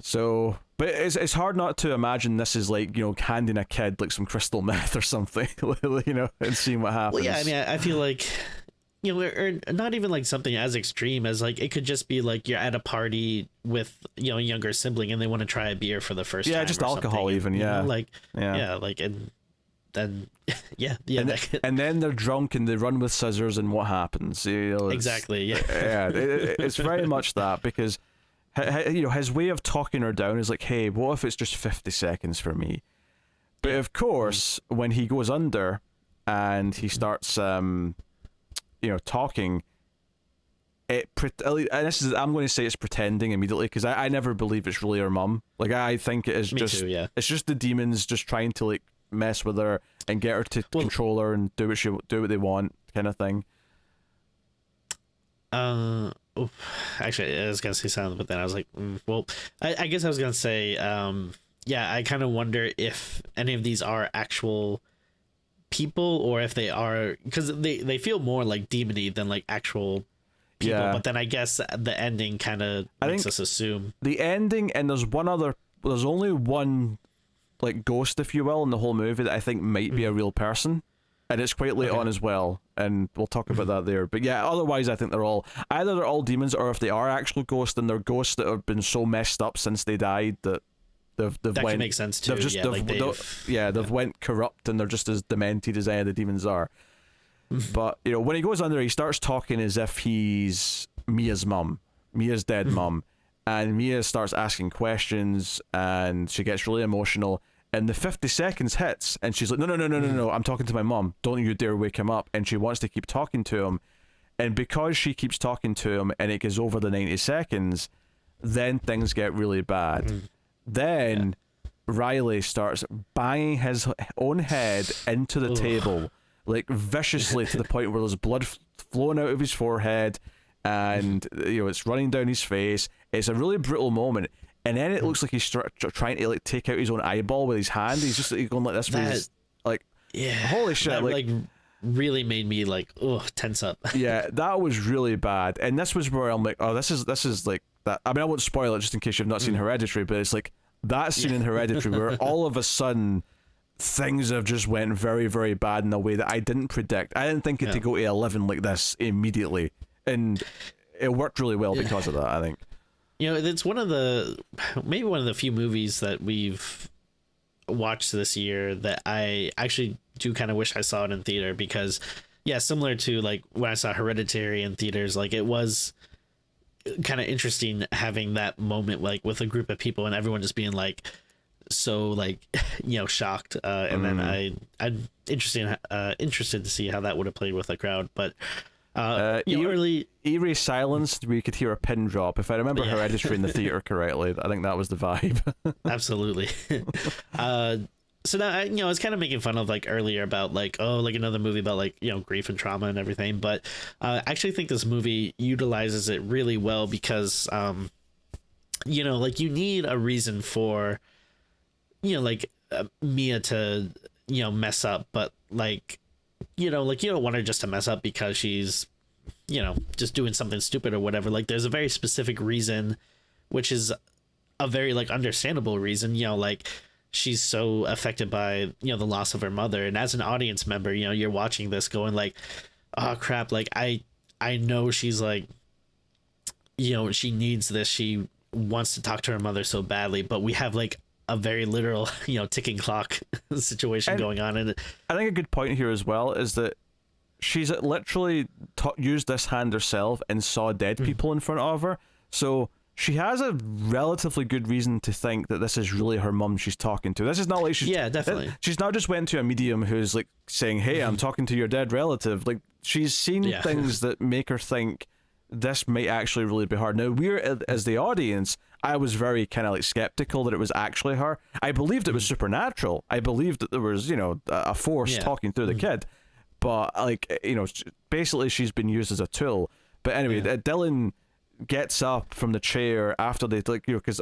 So, but it's hard not to imagine this is like, you know, handing a kid like some crystal meth or something, you know, and seeing what happens. Well, yeah, I mean, I feel like, you know, or not even like something as extreme as like, it could just be like you're at a party with, you know, a younger sibling and they want to try a beer for the first time. Yeah, just alcohol even, you know, like, yeah, like, and then, and then they're drunk and they run with scissors and what happens? You know, exactly, yeah. Yeah, it's very much that, because you know, his way of talking her down is like, hey, what if it's just 50 seconds for me? But of course, when he goes under and he starts, you know, talking, and this is, I'm going to say it's pretending immediately, because I never believe it's really her mum. Like, I think it is it's just the demons just trying to like mess with her and get her to control her and do what they want, kind of thing. Actually, I was gonna say something, but then I was like, well, I guess I was gonna say, I kind of wonder if any of these are actual people, or if they are, because they feel more like demony than like actual people. Yeah. But then I guess the ending kind of makes us assume the ending, and there's only one like ghost, if you will, in the whole movie that I think might be a real person. And it's quite late on as well, and we'll talk about that there. But yeah, otherwise I think they're all demons, or if they are actual ghosts, then they're ghosts that have been so messed up since they died that they've can make sense too. They've went corrupt and they're just as demented as any of the demons are. But you know, when he goes under, he starts talking as if he's Mia's dead mum, and Mia starts asking questions, and she gets really emotional. And the 50 seconds hits, and she's like, no, I'm talking to my mom. Don't you dare wake him up. And she wants to keep talking to him. And because she keeps talking to him and it goes over the 90 seconds, then things get really bad. Then Riley starts banging his own head into the table, like viciously, to the point where there's blood flowing out of his forehead, and you know, it's running down his face. It's a really brutal moment. And then it looks like he's trying to like take out his own eyeball with his hand. He's just going like this. Like, holy shit! That, like really made me like, tense up. Yeah, that was really bad. And this was where I'm like, oh, this is like that. I mean, I won't spoil it just in case you've not seen Hereditary, but it's like that scene in Hereditary where all of a sudden things have just went very, very bad in a way that I didn't predict. I didn't think it to go to 11 like this immediately, and it worked really well because of that, I think. You know, it's maybe one of the few movies that we've watched this year that I actually do kind of wish I saw it in theater, because similar to like when I saw Hereditary in theaters, like it was kind of interesting having that moment like with a group of people and everyone just being like so like, you know, shocked, and then I'm interested to see how that would have played with a crowd. But eerie silence where you could hear a pin drop. If I remember Hereditary in the theater correctly, I think that was the vibe. Absolutely. So now, you know, I was kind of making fun of like earlier about like, like another movie about like, you know, grief and trauma and everything, but I actually think this movie utilizes it really well, because you know, like you need a reason for, you know, like Mia to, you know, mess up, but like, like you don't want her just to mess up because she's, just doing something stupid or whatever. Like there's a very specific reason, which is a very like understandable reason, like she's so affected by, the loss of her mother. And as an audience member, you're watching this going like, oh crap, like I know she's like, she needs this. She wants to talk to her mother so badly, but we have like a very literal, ticking clock situation going on. And I think a good point here as well is that she's literally used this hand herself and saw dead people in front of her. So she has a relatively good reason to think that this is really her mum she's talking to. This is not like she's... Yeah, definitely. She's not just went to a medium who's like saying, hey, I'm talking to your dead relative. Like she's seen things that make her think this might actually really be her. Now, as the audience, I was very kind of like skeptical that it was actually her. I believed it was supernatural. I believed that there was, a force talking through the kid. But like, basically she's been used as a tool. But anyway, Dylan gets up from the chair after they like, because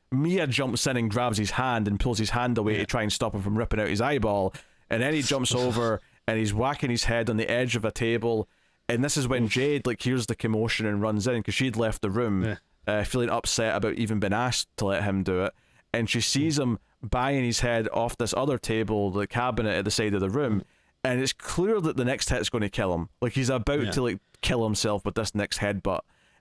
Mia jumps in and grabs his hand and pulls his hand away to try and stop him from ripping out his eyeball, and then he jumps over and he's whacking his head on the edge of a table. And this is when Jade like hears the commotion and runs in because she'd left the room feeling upset about even being asked to let him do it, and she sees him banging his head off this other table, the cabinet at the side of the room. And it's clear that the next hit's going to kill him. Like he's about to like kill himself with this next headbutt.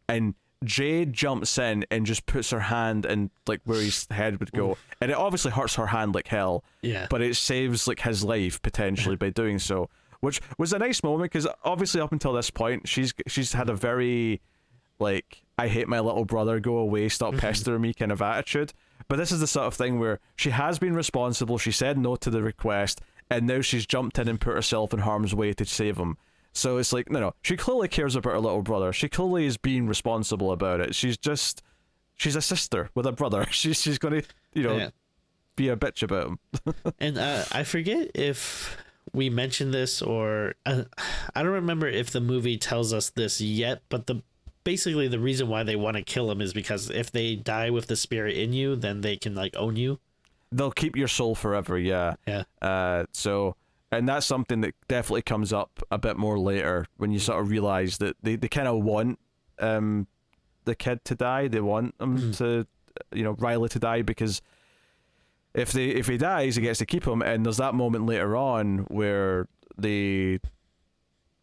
And Jade jumps in and just puts her hand in like where his head would go. And it obviously hurts her hand like hell. Yeah. But it saves like his life potentially by doing so. Which was a nice moment because obviously up until this point she's had a very like, I hate my little brother, go away, stop pestering me kind of attitude. But this is the sort of thing where she has been responsible, she said no to the request, and now she's jumped in and put herself in harm's way to save him. So it's like, no, she clearly cares about her little brother. She clearly is being responsible about it. She's a sister with a brother. She's going to, be a bitch about him. And I forget if we mentioned this or I don't remember if the movie tells us this yet, but basically the reason why they want to kill him is because if they die with the spirit in you, then they can like own you. They'll keep your soul forever, yeah. So, and that's something that definitely comes up a bit more later when you sort of realize that they kind of want the kid to die. They want him to, Riley to die, because if he dies, he gets to keep him. And there's that moment later on where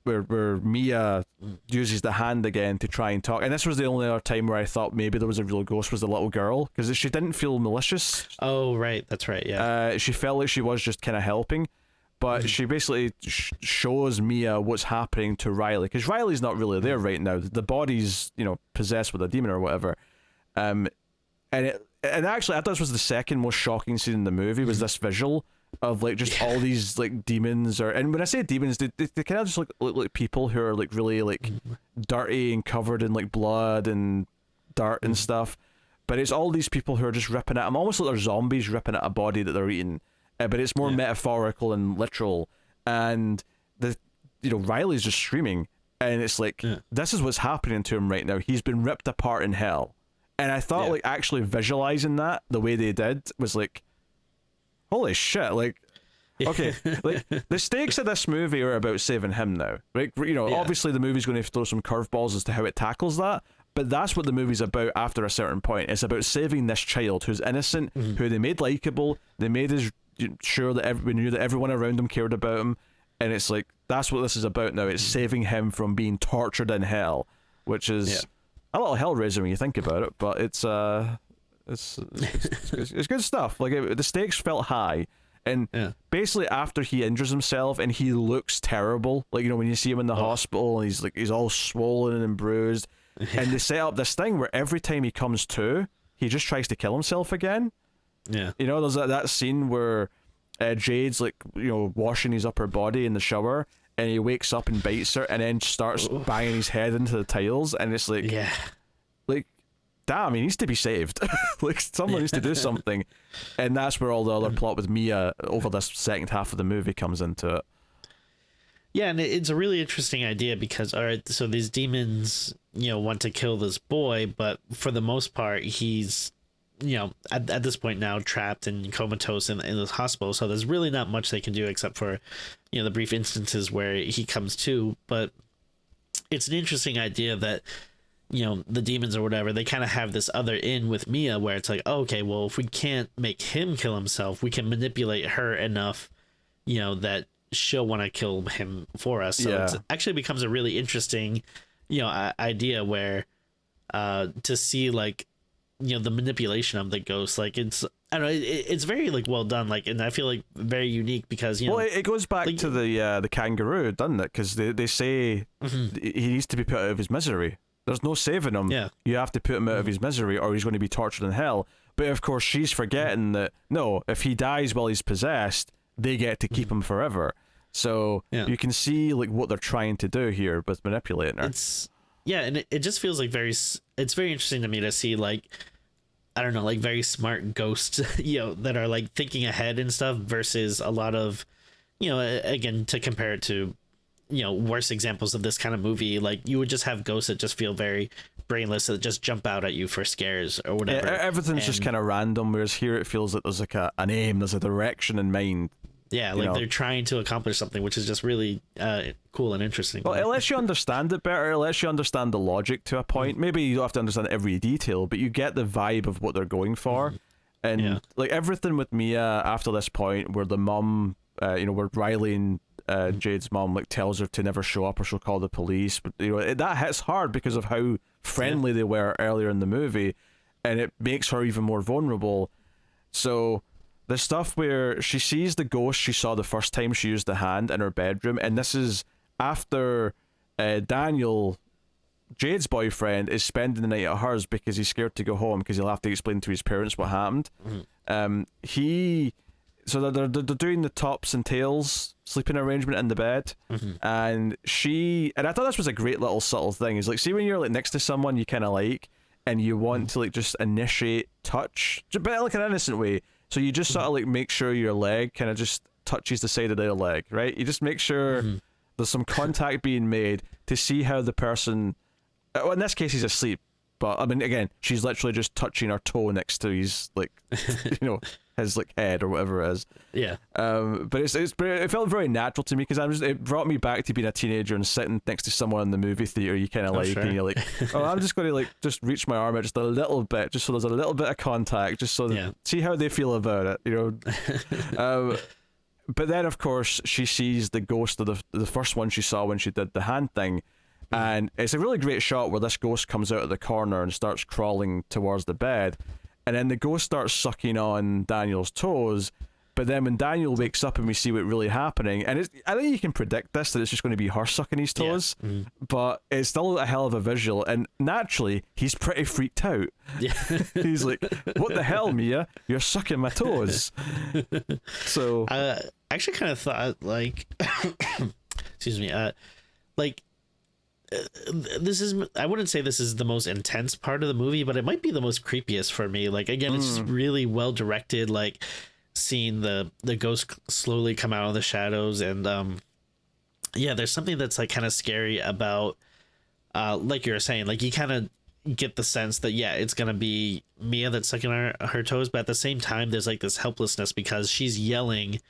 where Mia uses the hand again to try and talk. And this was the only other time where I thought maybe there was a real ghost, was the little girl, because she didn't feel malicious. Oh, right. That's right, yeah. She felt like she was just kind of helping. But she basically shows Mia what's happening to Riley, because Riley's not really there right now. The body's, possessed with a demon or whatever. And actually, I thought this was the second most shocking scene in the movie, was this visual of like just all these like demons, and when I say demons, they kind of just look like people who are like really like dirty and covered in like blood and dirt and stuff. But it's all these people who are just ripping at them, almost like they're zombies ripping at a body that they're eating. But it's more metaphorical and literal. And Riley's just screaming, and it's like this is what's happening to him right now. He's been ripped apart in hell. And I thought like actually visualizing that the way they did was like, holy shit, like, okay, like the stakes of this movie are about saving him now, right? Obviously the movie's going to throw some curveballs as to how it tackles that, but that's what the movie's about after a certain point. It's about saving this child who's innocent, who they made likable, they made us sure that everyone knew that everyone around him cared about him, and it's like, that's what this is about now. It's saving him from being tortured in hell, which is a little Hellraiser when you think about it, but it's good stuff. Like the stakes felt high, and basically after he injures himself and he looks terrible, like when you see him in the hospital and he's all swollen and bruised, and they set up this thing where every time he comes to, he just tries to kill himself again. There's that scene where Jade's like washing his upper body in the shower, and he wakes up and bites her and then starts banging his head into the tiles, and it's like like, damn, he needs to be saved. Like, someone needs to do something. And that's where all the other plot with Mia over this second half of the movie comes into it. Yeah, and it's a really interesting idea because, all right, so these demons, want to kill this boy, but for the most part, he's at this point now trapped and comatose in this hospital. So there's really not much they can do except for, the brief instances where he comes to. But it's an interesting idea that, the demons or whatever, they kind of have this other in with Mia where it's like, oh, okay, well, if we can't make him kill himself, we can manipulate her enough, that she'll want to kill him for us. So it actually becomes a really interesting, idea where to see like, the manipulation of the ghost, like it's, I don't know, it's very like well done, like, and I feel like very unique because well, it goes back to the kangaroo, doesn't it? Because they say he needs to be put out of his misery. There's no saving him. Yeah. You have to put him out of his misery or he's going to be tortured in hell. But of course, she's forgetting that, no, if he dies while he's possessed, they get to keep him forever. So you can see like what they're trying to do here with manipulating her. And it just feels like it's very interesting to me to see like, I don't know, like very smart ghosts, that are like thinking ahead and stuff versus a lot of, again, to compare it to, worse examples of this kind of movie, like you would just have ghosts that just feel very brainless, that just jump out at you for scares or whatever. Yeah, everything's just kind of random, whereas here it feels like there's like an aim, there's a direction in mind. Yeah, like they're trying to accomplish something, which is just really cool and interesting. Well, it lets you understand it better. It lets you understand the logic to a point. Maybe you don't have to understand every detail, but you get the vibe of what they're going for. And like everything with Mia after this point, where the mum, where Riley and Jade's mom like tells her to never show up or she'll call the police. But that hits hard because of how friendly they were earlier in the movie, and it makes her even more vulnerable. So the stuff where she sees the ghost she saw the first time she used the hand in her bedroom, and this is after Daniel, Jade's boyfriend, is spending the night at hers because he's scared to go home because he'll have to explain to his parents what happened. So they're doing the tops and tails sleeping arrangement in the bed, and I thought this was a great little subtle thing. Is like, see when you're like next to someone you kind of like, and you want to like just initiate touch, but like an innocent way. So you just sort of like make sure your leg kind of just touches the side of their leg, right? You just make sure there's some contact being made to see how the person, well, in this case he's asleep, but I mean again, she's literally just touching her toe next to his like, his like head or whatever it is. Yeah. But it felt very natural to me because it brought me back to being a teenager and sitting next to someone in the movie theater you kind of like, and you're like, oh, I'm just going to like just reach my arm out just a little bit, just so there's a little bit of contact, just so see how they feel about it, But then of course she sees the ghost of the first one she saw when she did the hand thing, and it's a really great shot where this ghost comes out of the corner and starts crawling towards the bed. And then the ghost starts sucking on Daniel's toes, but then when Daniel wakes up and we see what really happening, and I think you can predict this, that it's just going to be her sucking his toes, but it's still a hell of a visual, and naturally, he's pretty freaked out. Yeah. He's like, what the hell, Mia? You're sucking my toes. So... I actually kind of thought, like... excuse me, like... this is, I wouldn't say this is the most intense part of the movie, but it might be the most creepiest for me. Like again, it's just really well directed, like seeing the ghost slowly come out of the shadows, and there's something that's like kind of scary about like you were saying, like you kind of get the sense that it's gonna be Mia that's sucking her toes, but at the same time there's like this helplessness because she's yelling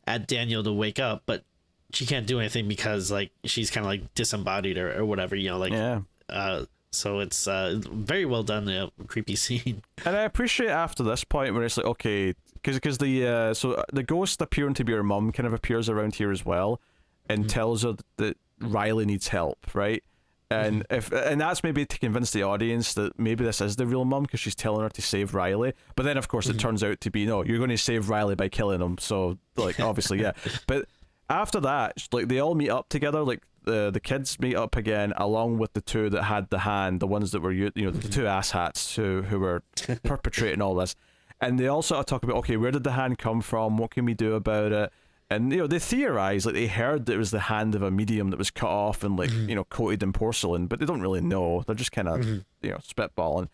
at Daniel to wake up, but she can't do anything because like she's kind of like disembodied or whatever, so it's very well done, creepy scene. And I appreciate after this point when it's like, okay, because the ghost appearing to be her mum kind of appears around here as well, and tells her that Riley needs help, right? And and that's maybe to convince the audience that maybe this is the real mum because she's telling her to save Riley. But then of course it turns out to be, no, you're going to save Riley by killing him. So like obviously but after that, like they all meet up together, like the kids meet up again, along with the two that had the hand, the ones that were the two asshats who were perpetrating all this, and they all sort of talk about, okay, where did the hand come from? What can we do about it? And they theorize, like they heard that it was the hand of a medium that was cut off and like coated in porcelain, but they don't really know. They're just kind of spitballing.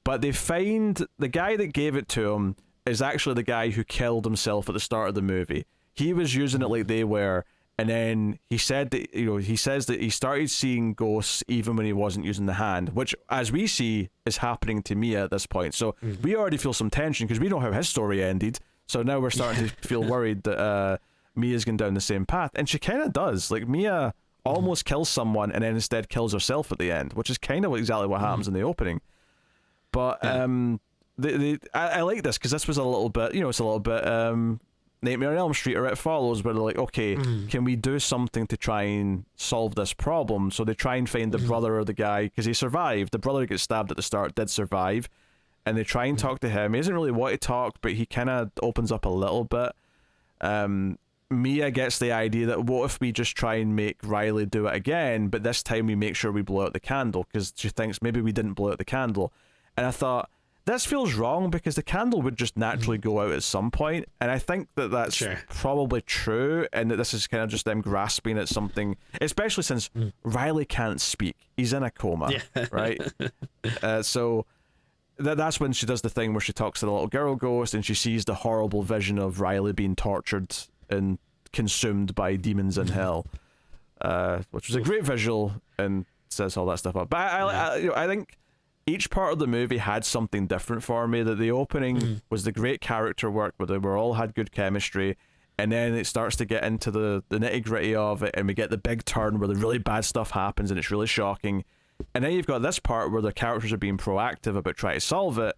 But they find the guy that gave it to him is actually the guy who killed himself at the start of the movie. He was using it like they were, And then he said that, he says that he started seeing ghosts even when he wasn't using the hand, which, as we see, is happening to Mia at this point. So we already feel some tension because we know how his story ended. So now we're starting to feel worried that Mia's going down the same path. And she kind of does. Like, Mia almost kills someone and then instead kills herself at the end, which is kind of exactly what happens in the opening. But I like this because this was a little bit, it's a little bit Nightmare on Elm Street, or It Follows, where they're like, okay, can we do something to try and solve this problem? So they try and find the brother or the guy, because he survived. The brother gets stabbed at the start, did survive, and they try and talk to him. He doesn't really want to talk, but he kind of opens up a little bit. Mia gets the idea that what if we just try and make Riley do it again, but this time we make sure we blow out the candle, because she thinks maybe we didn't blow out the candle. And I thought, this feels wrong because the candle would just naturally go out at some point, and I think that that's probably true, and that this is kind of just them grasping at something, especially since Riley can't speak. He's in a coma, right? So that's when she does the thing where she talks to the little girl ghost, and she sees the horrible vision of Riley being tortured and consumed by demons in hell, which was a great visual and says all that stuff up. But I think each part of the movie had something different for me. That the opening was the great character work where they were all had good chemistry, and then it starts to get into the nitty gritty of it, and we get the big turn where the really bad stuff happens and it's really shocking. And then you've got this part where the characters are being proactive about trying to solve it,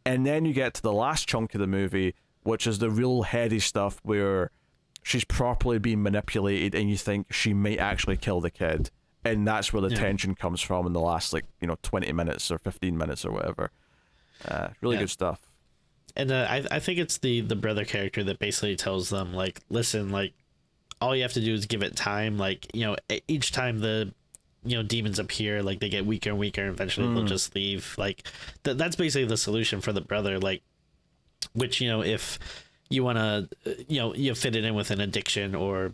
and then you get to the last chunk of the movie, which is the real heady stuff where she's properly being manipulated and you think she might actually kill the kid. And that's where the tension comes from in the last 20 minutes or 15 minutes or whatever. Really good stuff. And I think it's the brother character that basically tells them, like, listen, like, all you have to do is give it time. Like, each time the demons appear, like, they get weaker and weaker, and eventually they'll just leave. Like, that's basically the solution for the brother. Like, which, if you want to you fit it in with an addiction or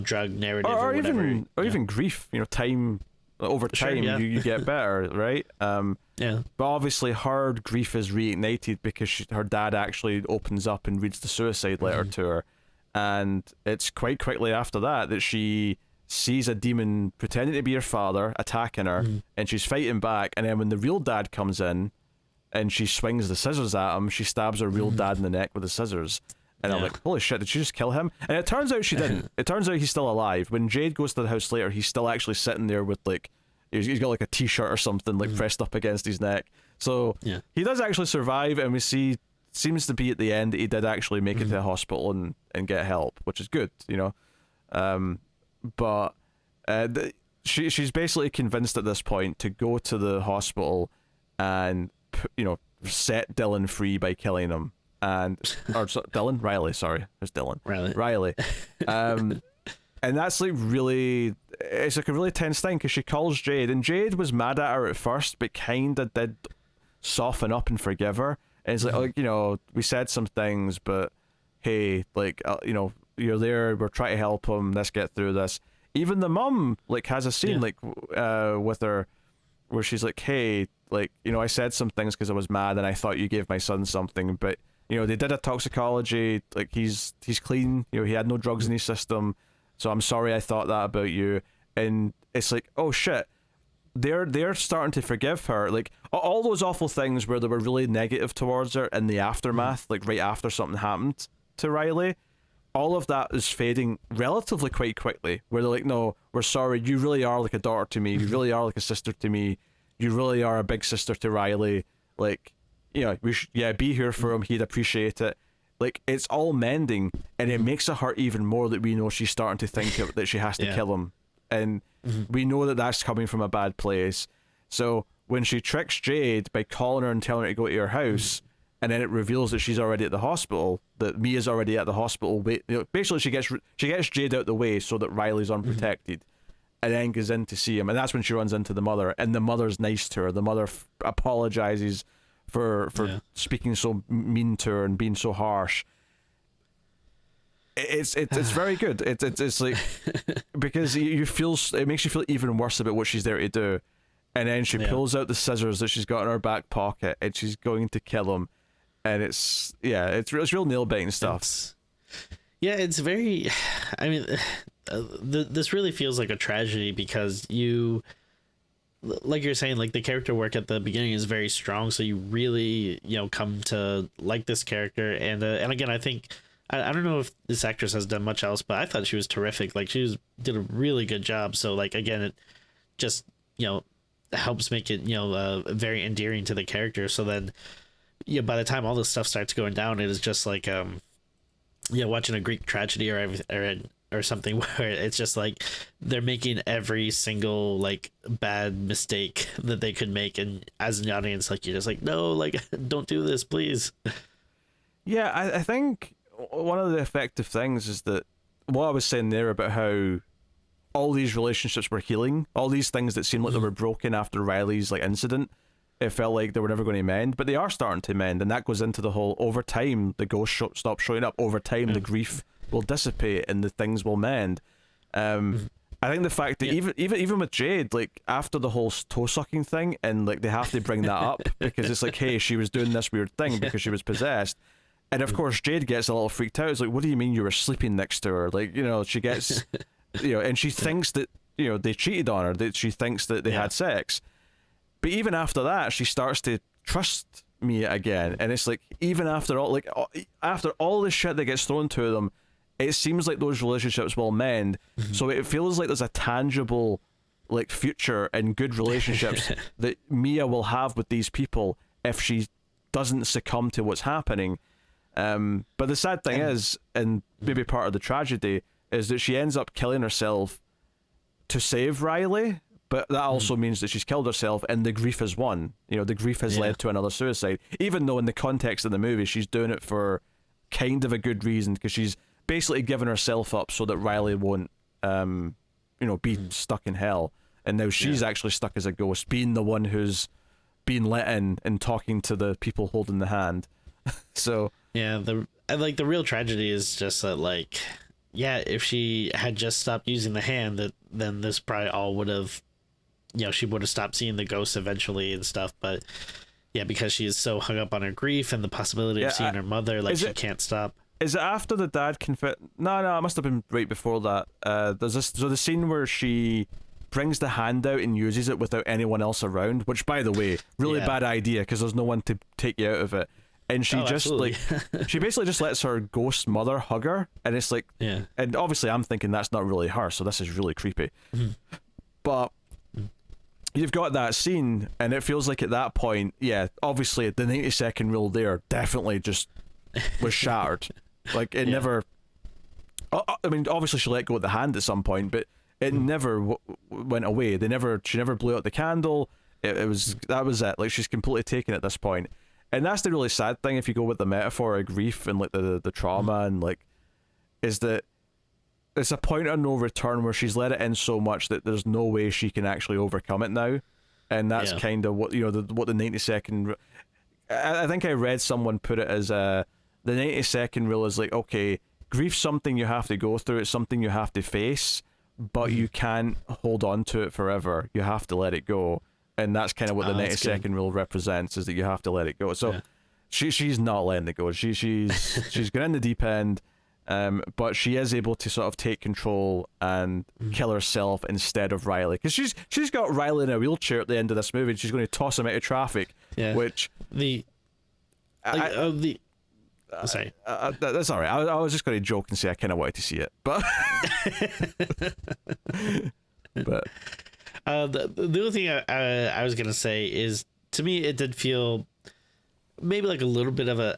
drug narrative or whatever, even grief, time over time. You get better, right? But obviously her grief is reignited because her dad actually opens up and reads the suicide letter to her, and it's quite quickly after that she sees a demon pretending to be her father attacking her, and she's fighting back, and then when the real dad comes in and she swings the scissors at him, she stabs her real dad in the neck with the scissors. And I'm like, holy shit, did she just kill him? And it turns out she didn't. It turns out he's still alive. When Jade goes to the house later, he's still actually sitting there with, like, he's got like a t-shirt or something, like, pressed up against his neck. So he does actually survive, and we see, seems to be at the end that he did actually make it to the hospital and get help, which is good, But she's basically convinced at this point to go to the hospital and, set Dylan free by killing him. Dylan? Riley, sorry. There's Dylan. Riley. And that's like really, it's like a really tense thing because she calls Jade, and Jade was mad at her at first, but kinda did soften up and forgive her. And it's like, we said some things, but hey, like, you're there, we're trying to help him, let's get through this. Even the mum, like, has a scene, with her, where she's like, hey, like, I said some things because I was mad and I thought you gave my son something, but they did a toxicology, like, he's clean, he had no drugs in his system, so I'm sorry I thought that about you. And it's like, oh shit, they're starting to forgive her. Like, all those awful things where they were really negative towards her in the aftermath, like right after something happened to Riley, all of that is fading relatively quite quickly, where they're like, no, we're sorry, you really are like a daughter to me, you really are like a sister to me, you really are a big sister to Riley, like, we should be here for him, he'd appreciate it. Like, it's all mending, and it makes it hurt even more that we know she's starting to think that she has to kill him, and we know that that's coming from a bad place. So when she tricks Jade by calling her and telling her to go to her house, and then it reveals that she's already at the hospital, that Mia's already at the hospital, basically she gets Jade out the way so that Riley's unprotected, and then goes in to see him, and that's when she runs into the mother, and the mother's nice to her. The mother apologizes for speaking so mean to her and being so harsh. It's very good. It's like, because you feel, it makes you feel even worse about what she's there to do, and then she pulls out the scissors that she's got in her back pocket and she's going to kill him, and it's real nail biting stuff. Yeah, it's very. I mean, this really feels like a tragedy because you, like you're saying, like the character work at the beginning is very strong, so you really come to like this character, and again, I think I don't know if this actress has done much else, but I thought she was terrific. Like did a really good job. So like again, it just helps make it very endearing to the character. So then by the time all this stuff starts going down, it is just like watching a Greek tragedy or something where it's just like they're making every single like bad mistake that they could make, and as an audience, like you're just like, no, like don't do this, please. Yeah, I think one of the effective things is that what I was saying there about how all these relationships were healing, all these things that seemed like they were broken after Riley's like incident, it felt like they were never going to mend, but they are starting to mend, and that goes into the whole over time the ghost stop showing up, over time the grief will dissipate and the things will mend. I think the fact that even with Jade, like after the whole toe sucking thing, and like they have to bring that up because it's like, hey, she was doing this weird thing because she was possessed, and of course Jade gets a little freaked out. It's like, what do you mean you were sleeping next to her? Like, she gets and she thinks that they cheated on her, that she thinks that they had sex. But even after that, she starts to trust Mia again, and it's like even after all this shit that gets thrown to them, it seems like those relationships will mend. So it feels like there's a tangible like future and good relationships that Mia will have with these people if she doesn't succumb to what's happening. But the sad thing is, and maybe part of the tragedy, is that she ends up killing herself to save Riley. But that also means that she's killed herself, and the grief has won. The grief has led to another suicide. Even though in the context of the movie, she's doing it for kind of a good reason, because she's basically given herself up so that Riley won't, be stuck in hell. And now she's actually stuck as a ghost, being the one who's being let in and talking to the people holding the hand. So the real tragedy is just that, like, if she had just stopped using the hand, then this probably all would have. She would have stopped seeing the ghosts eventually and stuff, but because she is so hung up on her grief and the possibility of seeing her mother, like she can't stop. Is it after the dad confess? No, it must have been right before that. There's the scene where she brings the hand out and uses it without anyone else around, which, by the way, really bad idea because there's no one to take you out of it. And she she basically just lets her ghost mother hug her, and it's like, and obviously I'm thinking that's not really her, so this is really creepy. But you've got that scene, and it feels like at that point, obviously the 90-second rule there definitely just was shattered. Like it never. I mean, obviously she let go of the hand at some point, but it never went away. She never blew out the candle. That was it. Like she's completely taken at this point, and that's the really sad thing. If you go with the metaphor of grief and like the trauma and like, is that it's a point of no return where she's let it in so much that there's no way she can actually overcome it now, and that's kind of what what the 90-second. I think I read someone put it as the 90-second rule is like, okay, grief's something you have to go through, it's something you have to face, but you can't hold on to it forever. You have to let it go, and that's kind of what the 90-second rule represents, is that you have to let it go. So she's not letting it go. She's going in the deep end. But she is able to sort of take control and kill herself instead of Riley, because she's got Riley in a wheelchair at the end of this movie, and she's going to toss him out of traffic. Which sorry, that's all right. I was just going to joke and say I kind of wanted to see it, but the other thing I was going to say is, to me it did feel maybe like a little bit of a,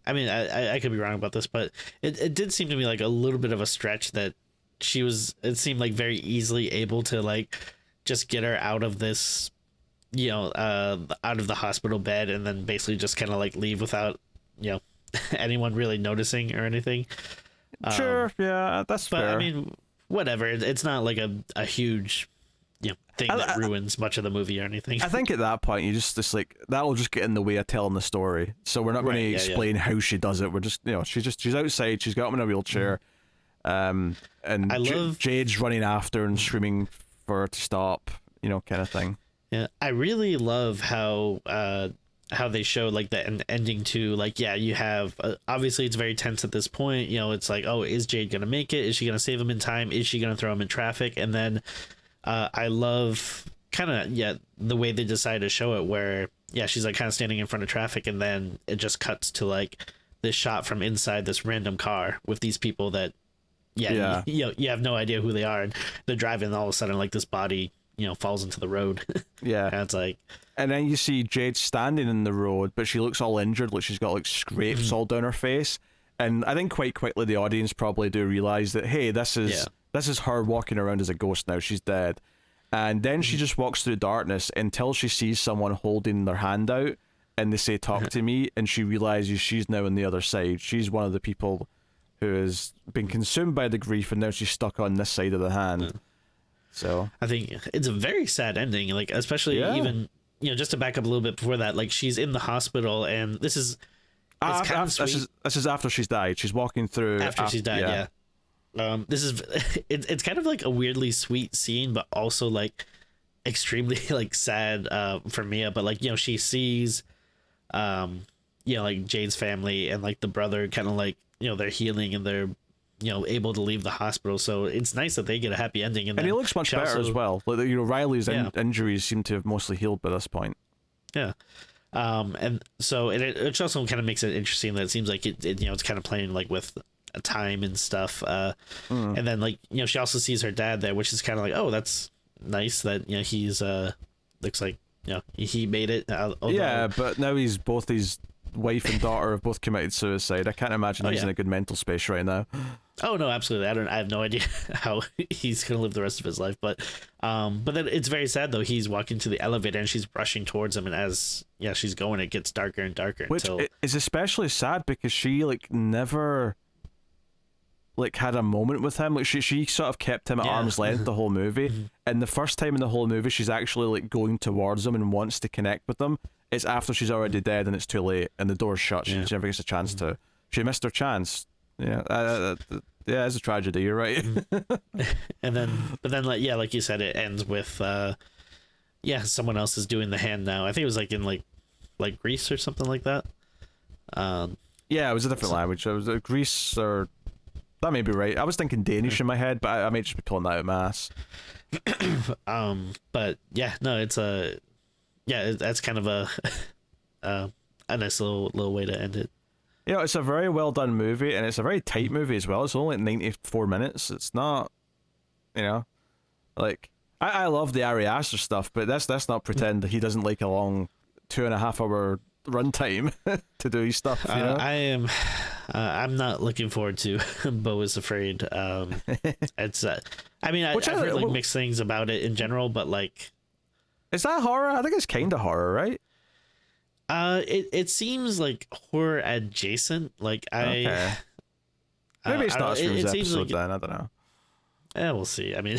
I mean, I could be wrong about this, but it did seem to me like a little bit of a stretch that it seemed like very easily able to like just get her out of this, out of the hospital bed, and then basically just kind of like leave without, anyone really noticing or anything. Sure. That's fair. I mean, whatever. It's not like a huge, thing that ruins much of the movie or anything. I think at that point you just like that'll just get in the way of telling the story. So we're not going to explain how she does it. We're just she's outside. She's got him in a wheelchair, and I love Jade's running after and screaming for her to stop. Kind of thing. Yeah, I really love how how they show like the ending to like, yeah, you have obviously it's very tense at this point, you know, it's like, oh, is Jade gonna make it, is she gonna save him in time, is she gonna throw him in traffic? And then I love kind of, yeah, the way they decide to show it where, yeah, she's like kind of standing in front of traffic, and then it just cuts to like this shot from inside this random car with these people that you have no idea who they are, and they're driving, and all of a sudden like this body, you know, falls into the road. Yeah. And it's like, and then you see Jade standing in the road, but she looks all injured, like she's got like scrapes all down her face. And I think quite quickly the audience probably do realize that, hey, this is her walking around as a ghost now. She's dead. And then she just walks through darkness until she sees someone holding their hand out, and they say, "Talk to me," and she realizes she's now on the other side. She's one of the people who has been consumed by the grief, and now she's stuck on this side of the hand. So I think it's a very sad ending, like especially even, you know, just to back up a little bit before that, like she's in the hospital, and this is this is after she's died. She's walking through after she's died. This is it's kind of like a weirdly sweet scene, but also like extremely like sad for Mia. But like, you know, she sees you know, like Jade's family and like the brother kind of like, you know, they're healing and they're, you know, able to leave the hospital. So it's nice that they get a happy ending. And he looks much better as well. Like, you know, Riley's injuries seem to have mostly healed by this point. Yeah. And so it also kind of makes it interesting that it seems like it you know, it's kind of playing like with time and stuff. And then like, you know, she also sees her dad there, which is kind of like, oh, that's nice that, you know, he's looks like, you know, he made it. But now both his wife and daughter have both committed suicide. I can't imagine he's in a good mental space right now. Oh no, absolutely. I have no idea how he's gonna live the rest of his life. But then it's very sad though. He's walking to the elevator and she's rushing towards him, and as she's going, it gets darker and darker. Which is especially sad because she like never like had a moment with him. Like she sort of kept him at arm's length the whole movie. And the first time in the whole movie she's actually like going towards him and wants to connect with him, it's after she's already dead and it's too late and the door's shut. She never gets a chance to. She missed her chance. Yeah, it's a tragedy. You're right. But then, like you said, it ends with, someone else is doing the hand now. I think it was like in like Greece or something like that. Yeah, it was a different language. It was Greece, or that may be right. I was thinking Danish in my head, but I may just be pulling that out of my ass. But yeah, no, it's that's kind of a nice little way to end it. You know, it's a very well done movie, and it's a very tight movie as well. It's only 94 minutes. It's not, you know, like I love the Ari Aster stuff, but let's not pretend that he doesn't like a long 2.5 hour runtime to do his stuff. You know? I'm not looking forward to Beau is Afraid. It's I mean, I've heard like mixed things about it in general, but like, is that horror? I think it's kind of horror, right? It seems like horror adjacent. Like maybe it's not a Screams episode like then. I don't know. Yeah, we'll see. I mean,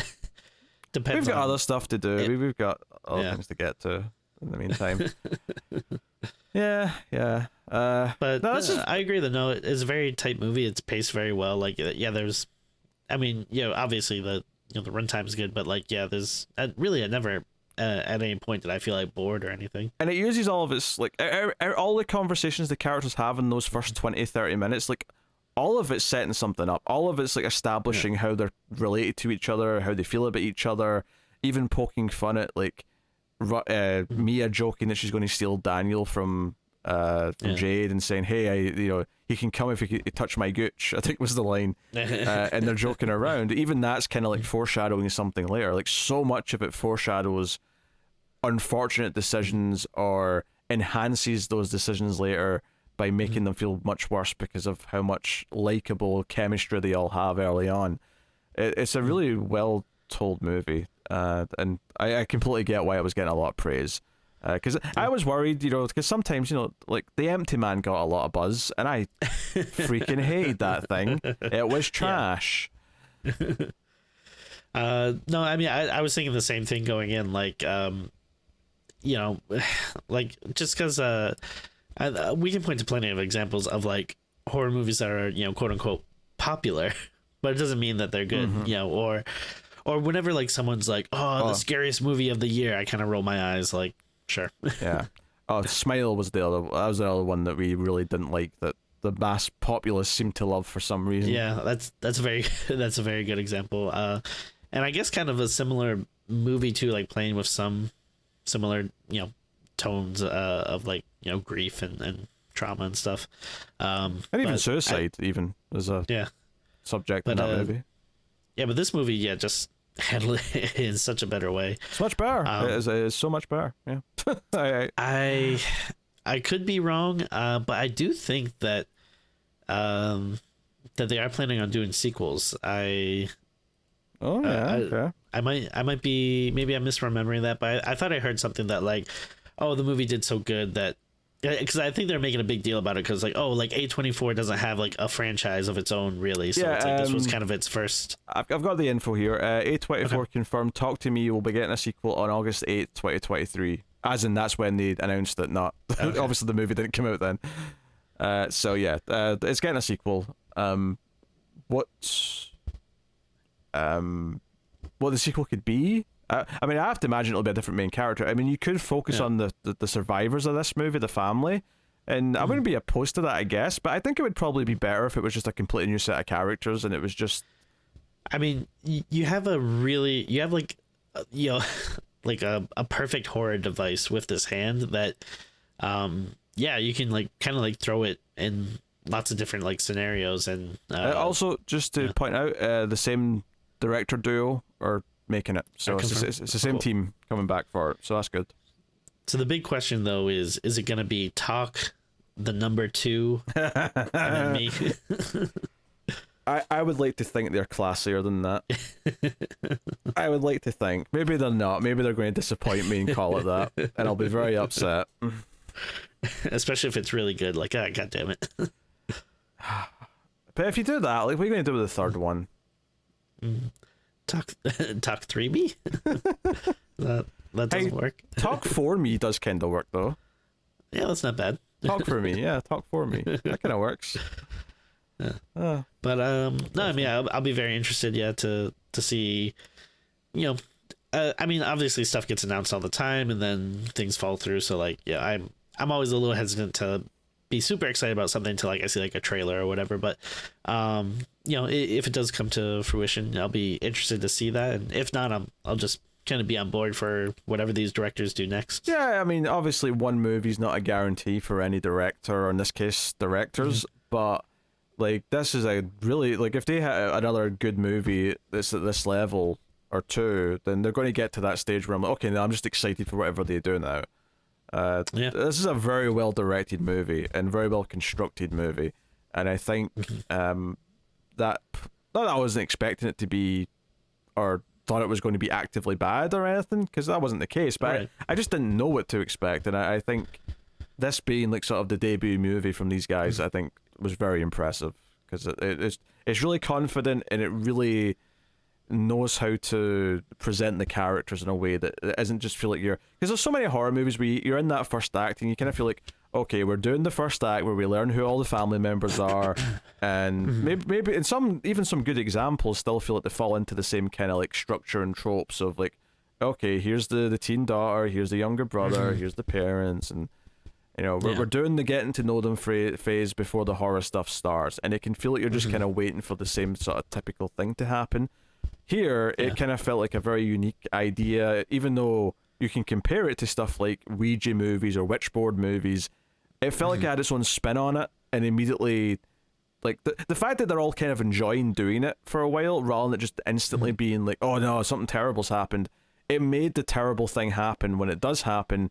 depends. We've got other stuff to do. We've got other things to get to in the meantime. yeah. But no, I agree that no, it's a very tight movie. It's paced very well. Like there's, I mean, obviously the runtime is good, but like there's really I never. At any point did I feel like bored or anything. And it uses all of its, like, all the conversations the characters have in those first 20-30 minutes, like, all of it's setting something up. All of it's, like, establishing how they're related to each other, how they feel about each other, even poking fun at, like, Mia joking that she's going to steal Daniel from Jade and saying, hey, he can come if he touch my gooch, I think was the line. And they're joking around. Even that's kind of like foreshadowing something later. Like, so much of it foreshadows unfortunate decisions or enhances those decisions later by making them feel much worse because of how much likable chemistry they all have early on. It's a really well told movie, and I completely get why it was getting a lot of praise. Because I was worried, because sometimes, like The Empty Man got a lot of buzz, and I freaking hated that thing. It was trash. No, I mean, I was thinking the same thing going in, like, like, just because we can point to plenty of examples of, like, horror movies that are, quote unquote, popular, but it doesn't mean that they're good, or whenever, like, someone's like, the scariest movie of the year, I kind of roll my eyes, like, sure. Yeah. Oh, Smile was the other. That was the other one that we really didn't like. That the mass populace seemed to love for some reason. Yeah, that's very that's a very good example. And I guess kind of a similar movie too, like playing with some similar tones of like grief and trauma and stuff. And even suicide, even as a subject in that movie. Yeah, but this movie, just handled it in such a better way. It's much better. It is so much better. Yeah. I could be wrong, but I do think that that they are planning on doing sequels. Okay. I might be, maybe I'm misremembering that, but I thought I heard something that like, oh, the movie did so good that, because I think they're making a big deal about it, because like, oh, like A24 doesn't have like a franchise of its own really, so it's like this was kind of its first. I've got the info here. A24 confirmed Talk to Me will be getting a sequel on August 8th, 2023. As in, that's when they announced it. Not obviously the movie didn't come out then. So yeah, it's getting a sequel. What the sequel could be? I mean, I have to imagine it'll be a different main character. I mean, you could focus on the survivors of this movie, the family, and I wouldn't be opposed to that, I guess. But I think it would probably be better if it was just a completely new set of characters and it was just. I mean, you have like like a perfect horror device with this hand that, you can like kind of like throw it in lots of different like scenarios and. Also, just to point out, the same director duo are making it, so it's the same team coming back for it, so that's good. So the big question though is it gonna be Talk, the number 2, and then me? I would like to think they're classier than that. I would like to think. Maybe they're not. Maybe they're going to disappoint me and call it that, and I'll be very upset. Especially if it's really good, like, god damn it. But if you do that, like, what are you going to do with the third one? Talk 3 me? that doesn't work. Talk for me does kind of work though. Yeah, that's not bad. Talk for me, talk for me. That kind of works. But no, I mean, I'll be very interested, to see, I mean, obviously stuff gets announced all the time and then things fall through. So like, I'm always a little hesitant to be super excited about something until like I see like a trailer or whatever. But if it does come to fruition, I'll be interested to see that. And if not, I'll just kind of be on board for whatever these directors do next. Yeah, I mean, obviously one movie's not a guarantee for any director, or in this case, directors, but like this is a really, like, if they have another good movie that's at this level or two, then they're going to get to that stage where I'm like, okay, now I'm just excited for whatever they do now. This is a very well directed movie and very well constructed movie, and I think that, not that I wasn't expecting it to be, or thought it was going to be actively bad or anything, because that wasn't the case, but right. I just didn't know what to expect, and I think this being like sort of the debut movie from these guys, I think was very impressive, because it's really confident and it really knows how to present the characters in a way that it isn't just feel like you're, because there's so many horror movies where you're in that first act and you kind of feel like, okay, we're doing the first act where we learn who all the family members are, and maybe in some good examples still feel like they fall into the same kind of like structure and tropes of like, okay, here's the teen daughter, here's the younger brother, here's the parents, and we're doing the getting to know them phase before the horror stuff starts, and it can feel like you're just kind of waiting for the same sort of typical thing to happen. Here, it kind of felt like a very unique idea, even though you can compare it to stuff like Ouija movies or Witchboard movies. It felt like it had its own spin on it, and immediately, like, the fact that they're all kind of enjoying doing it for a while, rather than just instantly being like, oh no, something terrible's happened, it made the terrible thing happen when it does happen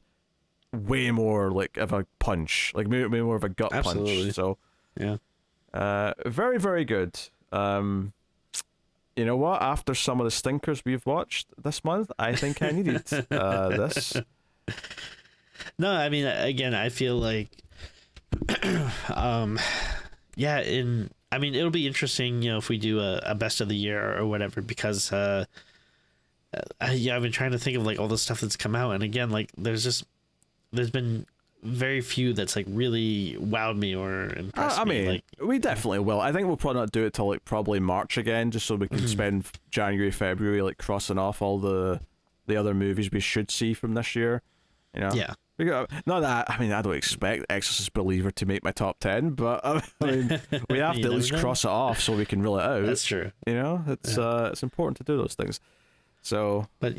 way more like of a punch, like way more of a gut punch. So, very, very good. You know what? After some of the stinkers we've watched this month, I think I needed this. No, I mean, again, I feel like, I mean, it'll be interesting, if we do a best of the year or whatever, because, I've been trying to think of like all the stuff that's come out, and again, like there's been very few that's like really wowed me or impressed me. Like, we definitely will. I think we'll probably not do it till like probably March again, just so we can spend January, February like crossing off all the other movies we should see from this year. You know? Yeah. Not that, I mean, I don't expect Exorcist Believer to make my top 10, but I mean, we have to at least cross it off so we can rule it out. That's true. You know, it's important to do those things. So, but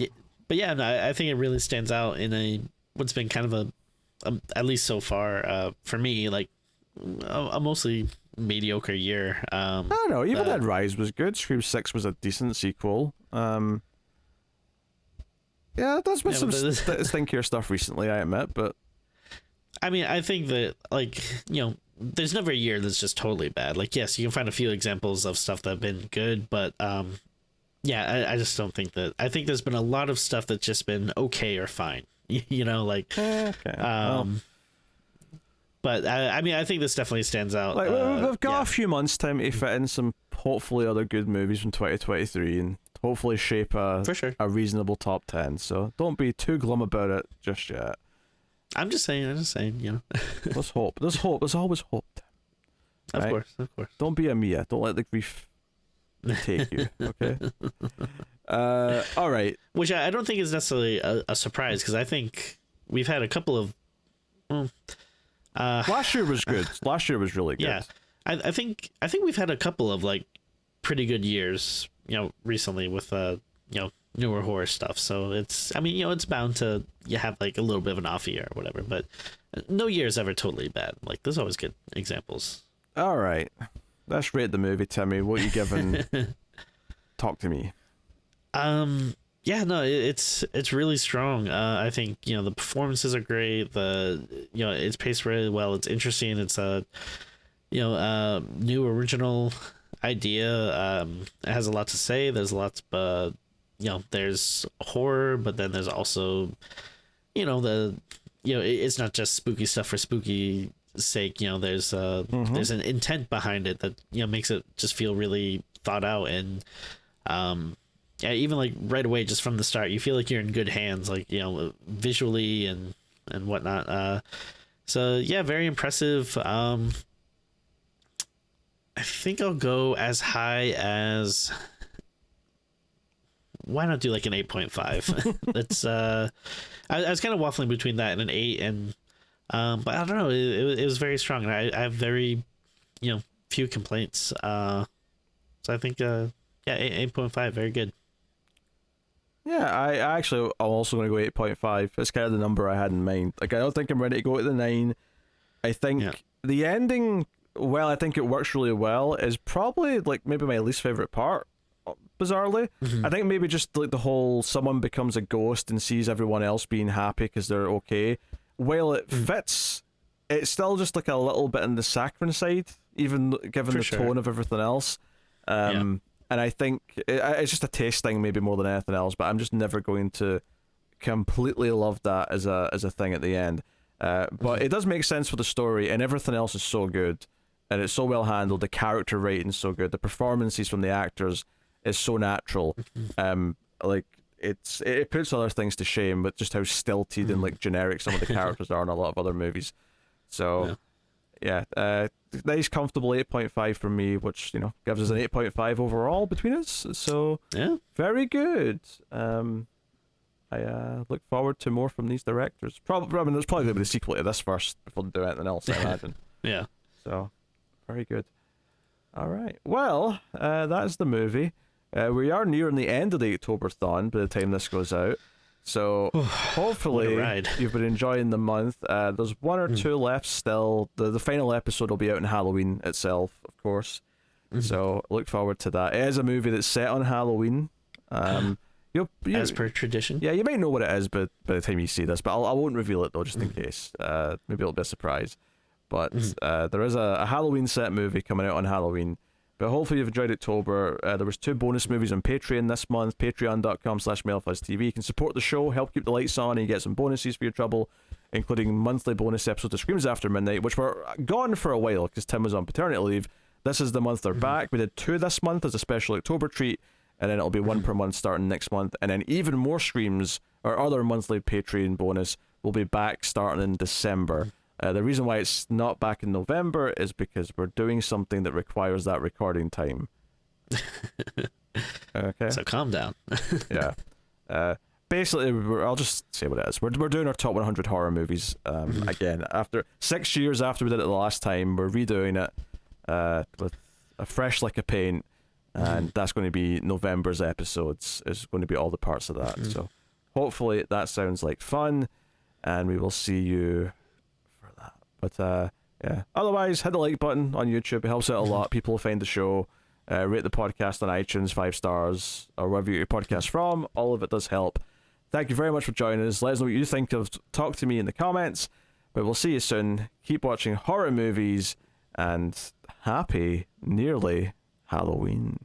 yeah, no, I think it really stands out in what's been kind of a at least so far for me, like a mostly mediocre year. I don't know. Evil Dead Rise was good. Scream 6 was a decent sequel. Yeah, there's been some stinkier stuff recently, I admit, but I mean, I think that, like, you know, there's never a year that's just totally bad. Like, yes, you can find a few examples of stuff that have been good, but yeah, I just don't think that. I think there's been a lot of stuff that's just been okay or fine. You know, like, okay. But I mean, I think this definitely stands out. Like, we've got a few months' time to fit in some hopefully other good movies from 2023 and hopefully shape a reasonable top 10. So don't be too glum about it just yet. I'm just saying, you know. Let's hope. There's hope. There's always hope. Of course. Don't be a Mia. Don't let the grief take you. Okay. All right. Which I don't think is necessarily a surprise, because I think we've had a couple of. Last year was good. Last year was really good. Yeah, I think we've had a couple of like pretty good years, you know, recently with you know, newer horror stuff. So it's, I mean, you know, it's bound to have like a little bit of an off year or whatever, but no year is ever totally bad. Like, there's always good examples. All right, let's rate the movie, Timmy. What are you giving? Talk to me. Yeah, no, it's really strong. I think, you know, the performances are great. You know, it's paced really well. It's interesting. It's a, you know, new original idea. It has a lot to say. There's lots, you know, there's horror, but then there's also, you know, it's not just spooky stuff for spooky sake. You know, there's an intent behind it that, you know, makes it just feel really thought out. And yeah, even like right away, just from the start, you feel like you're in good hands, like, you know, visually and whatnot. So yeah, very impressive. I think I'll go as high as, why not do like an 8.5? That's I was kind of waffling between that and an 8, and but I don't know, it was very strong, and I have very, you know, few complaints. So I think yeah, 8.5, very good. Yeah, I'm also going to go 8.5. It's kind of the number I had in mind. Like, I don't think I'm ready to go to the 9. I think the ending, well, I think it works really well, is probably like maybe my least favorite part, bizarrely. I think maybe just like the whole someone becomes a ghost and sees everyone else being happy because they're okay. While it fits, it's still just like a little bit on the saccharine side, even given the tone of everything else. And I think it's just a taste thing, maybe more than anything else. But I'm just never going to completely love that as a thing at the end. But it does make sense for the story, and everything else is so good, and it's so well handled. The character writing's so good. The performances from the actors is so natural. Like it puts other things to shame, but just how stilted and like generic some of the characters are in a lot of other movies. So. Yeah, nice comfortable 8.5 from me, which, you know, gives us an 8.5 overall between us. So yeah, very good. I look forward to more from these directors. Probably, I mean, there's probably going to be a sequel to this first before they do anything else, I imagine. Yeah. So very good. All right. Well, that's the movie. We are nearing the end of the October-thon by the time this goes out. So hopefully you've been enjoying the month. There's one or two left still. The final episode will be out on Halloween itself, of course. So look forward to that. It is a movie that's set on Halloween. As per tradition. Yeah, you might know what it is by the time you see this, but I won't reveal it though, just in case. Maybe it'll be a surprise. But there is a Halloween set movie coming out on Halloween. But hopefully you've enjoyed October. There was 2 bonus movies on Patreon this month, patreon.com/MailFuzzTV. You can support the show, help keep the lights on, and you get some bonuses for your trouble, including monthly bonus episodes of Screams After Midnight, which were gone for a while because Tim was on paternity leave. This is the month they're back. We did 2 this month as a special October treat, and then it'll be 1 per month starting next month. And then even more Screams, or other monthly Patreon bonus, will be back starting in December. The reason why it's not back in November is because we're doing something that requires that recording time. Okay. So calm down. Yeah. basically, I'll just say what it is. We're doing our top 100 horror movies again. After 6 years after we did it the last time, we're redoing it with a fresh lick of paint, and that's going to be November's episodes. Is going to be all the parts of that. So hopefully that sounds like fun, and we will see you for that. But yeah, otherwise, hit the like button on YouTube. It helps out a lot. People will find the show. Rate the podcast on iTunes 5 stars or wherever you get your podcast from. All of it does help. Thank you very much for joining us. Let us know what you think of Talk to Me in the comments. But we'll see you soon. Keep watching horror movies, and happy nearly Halloween.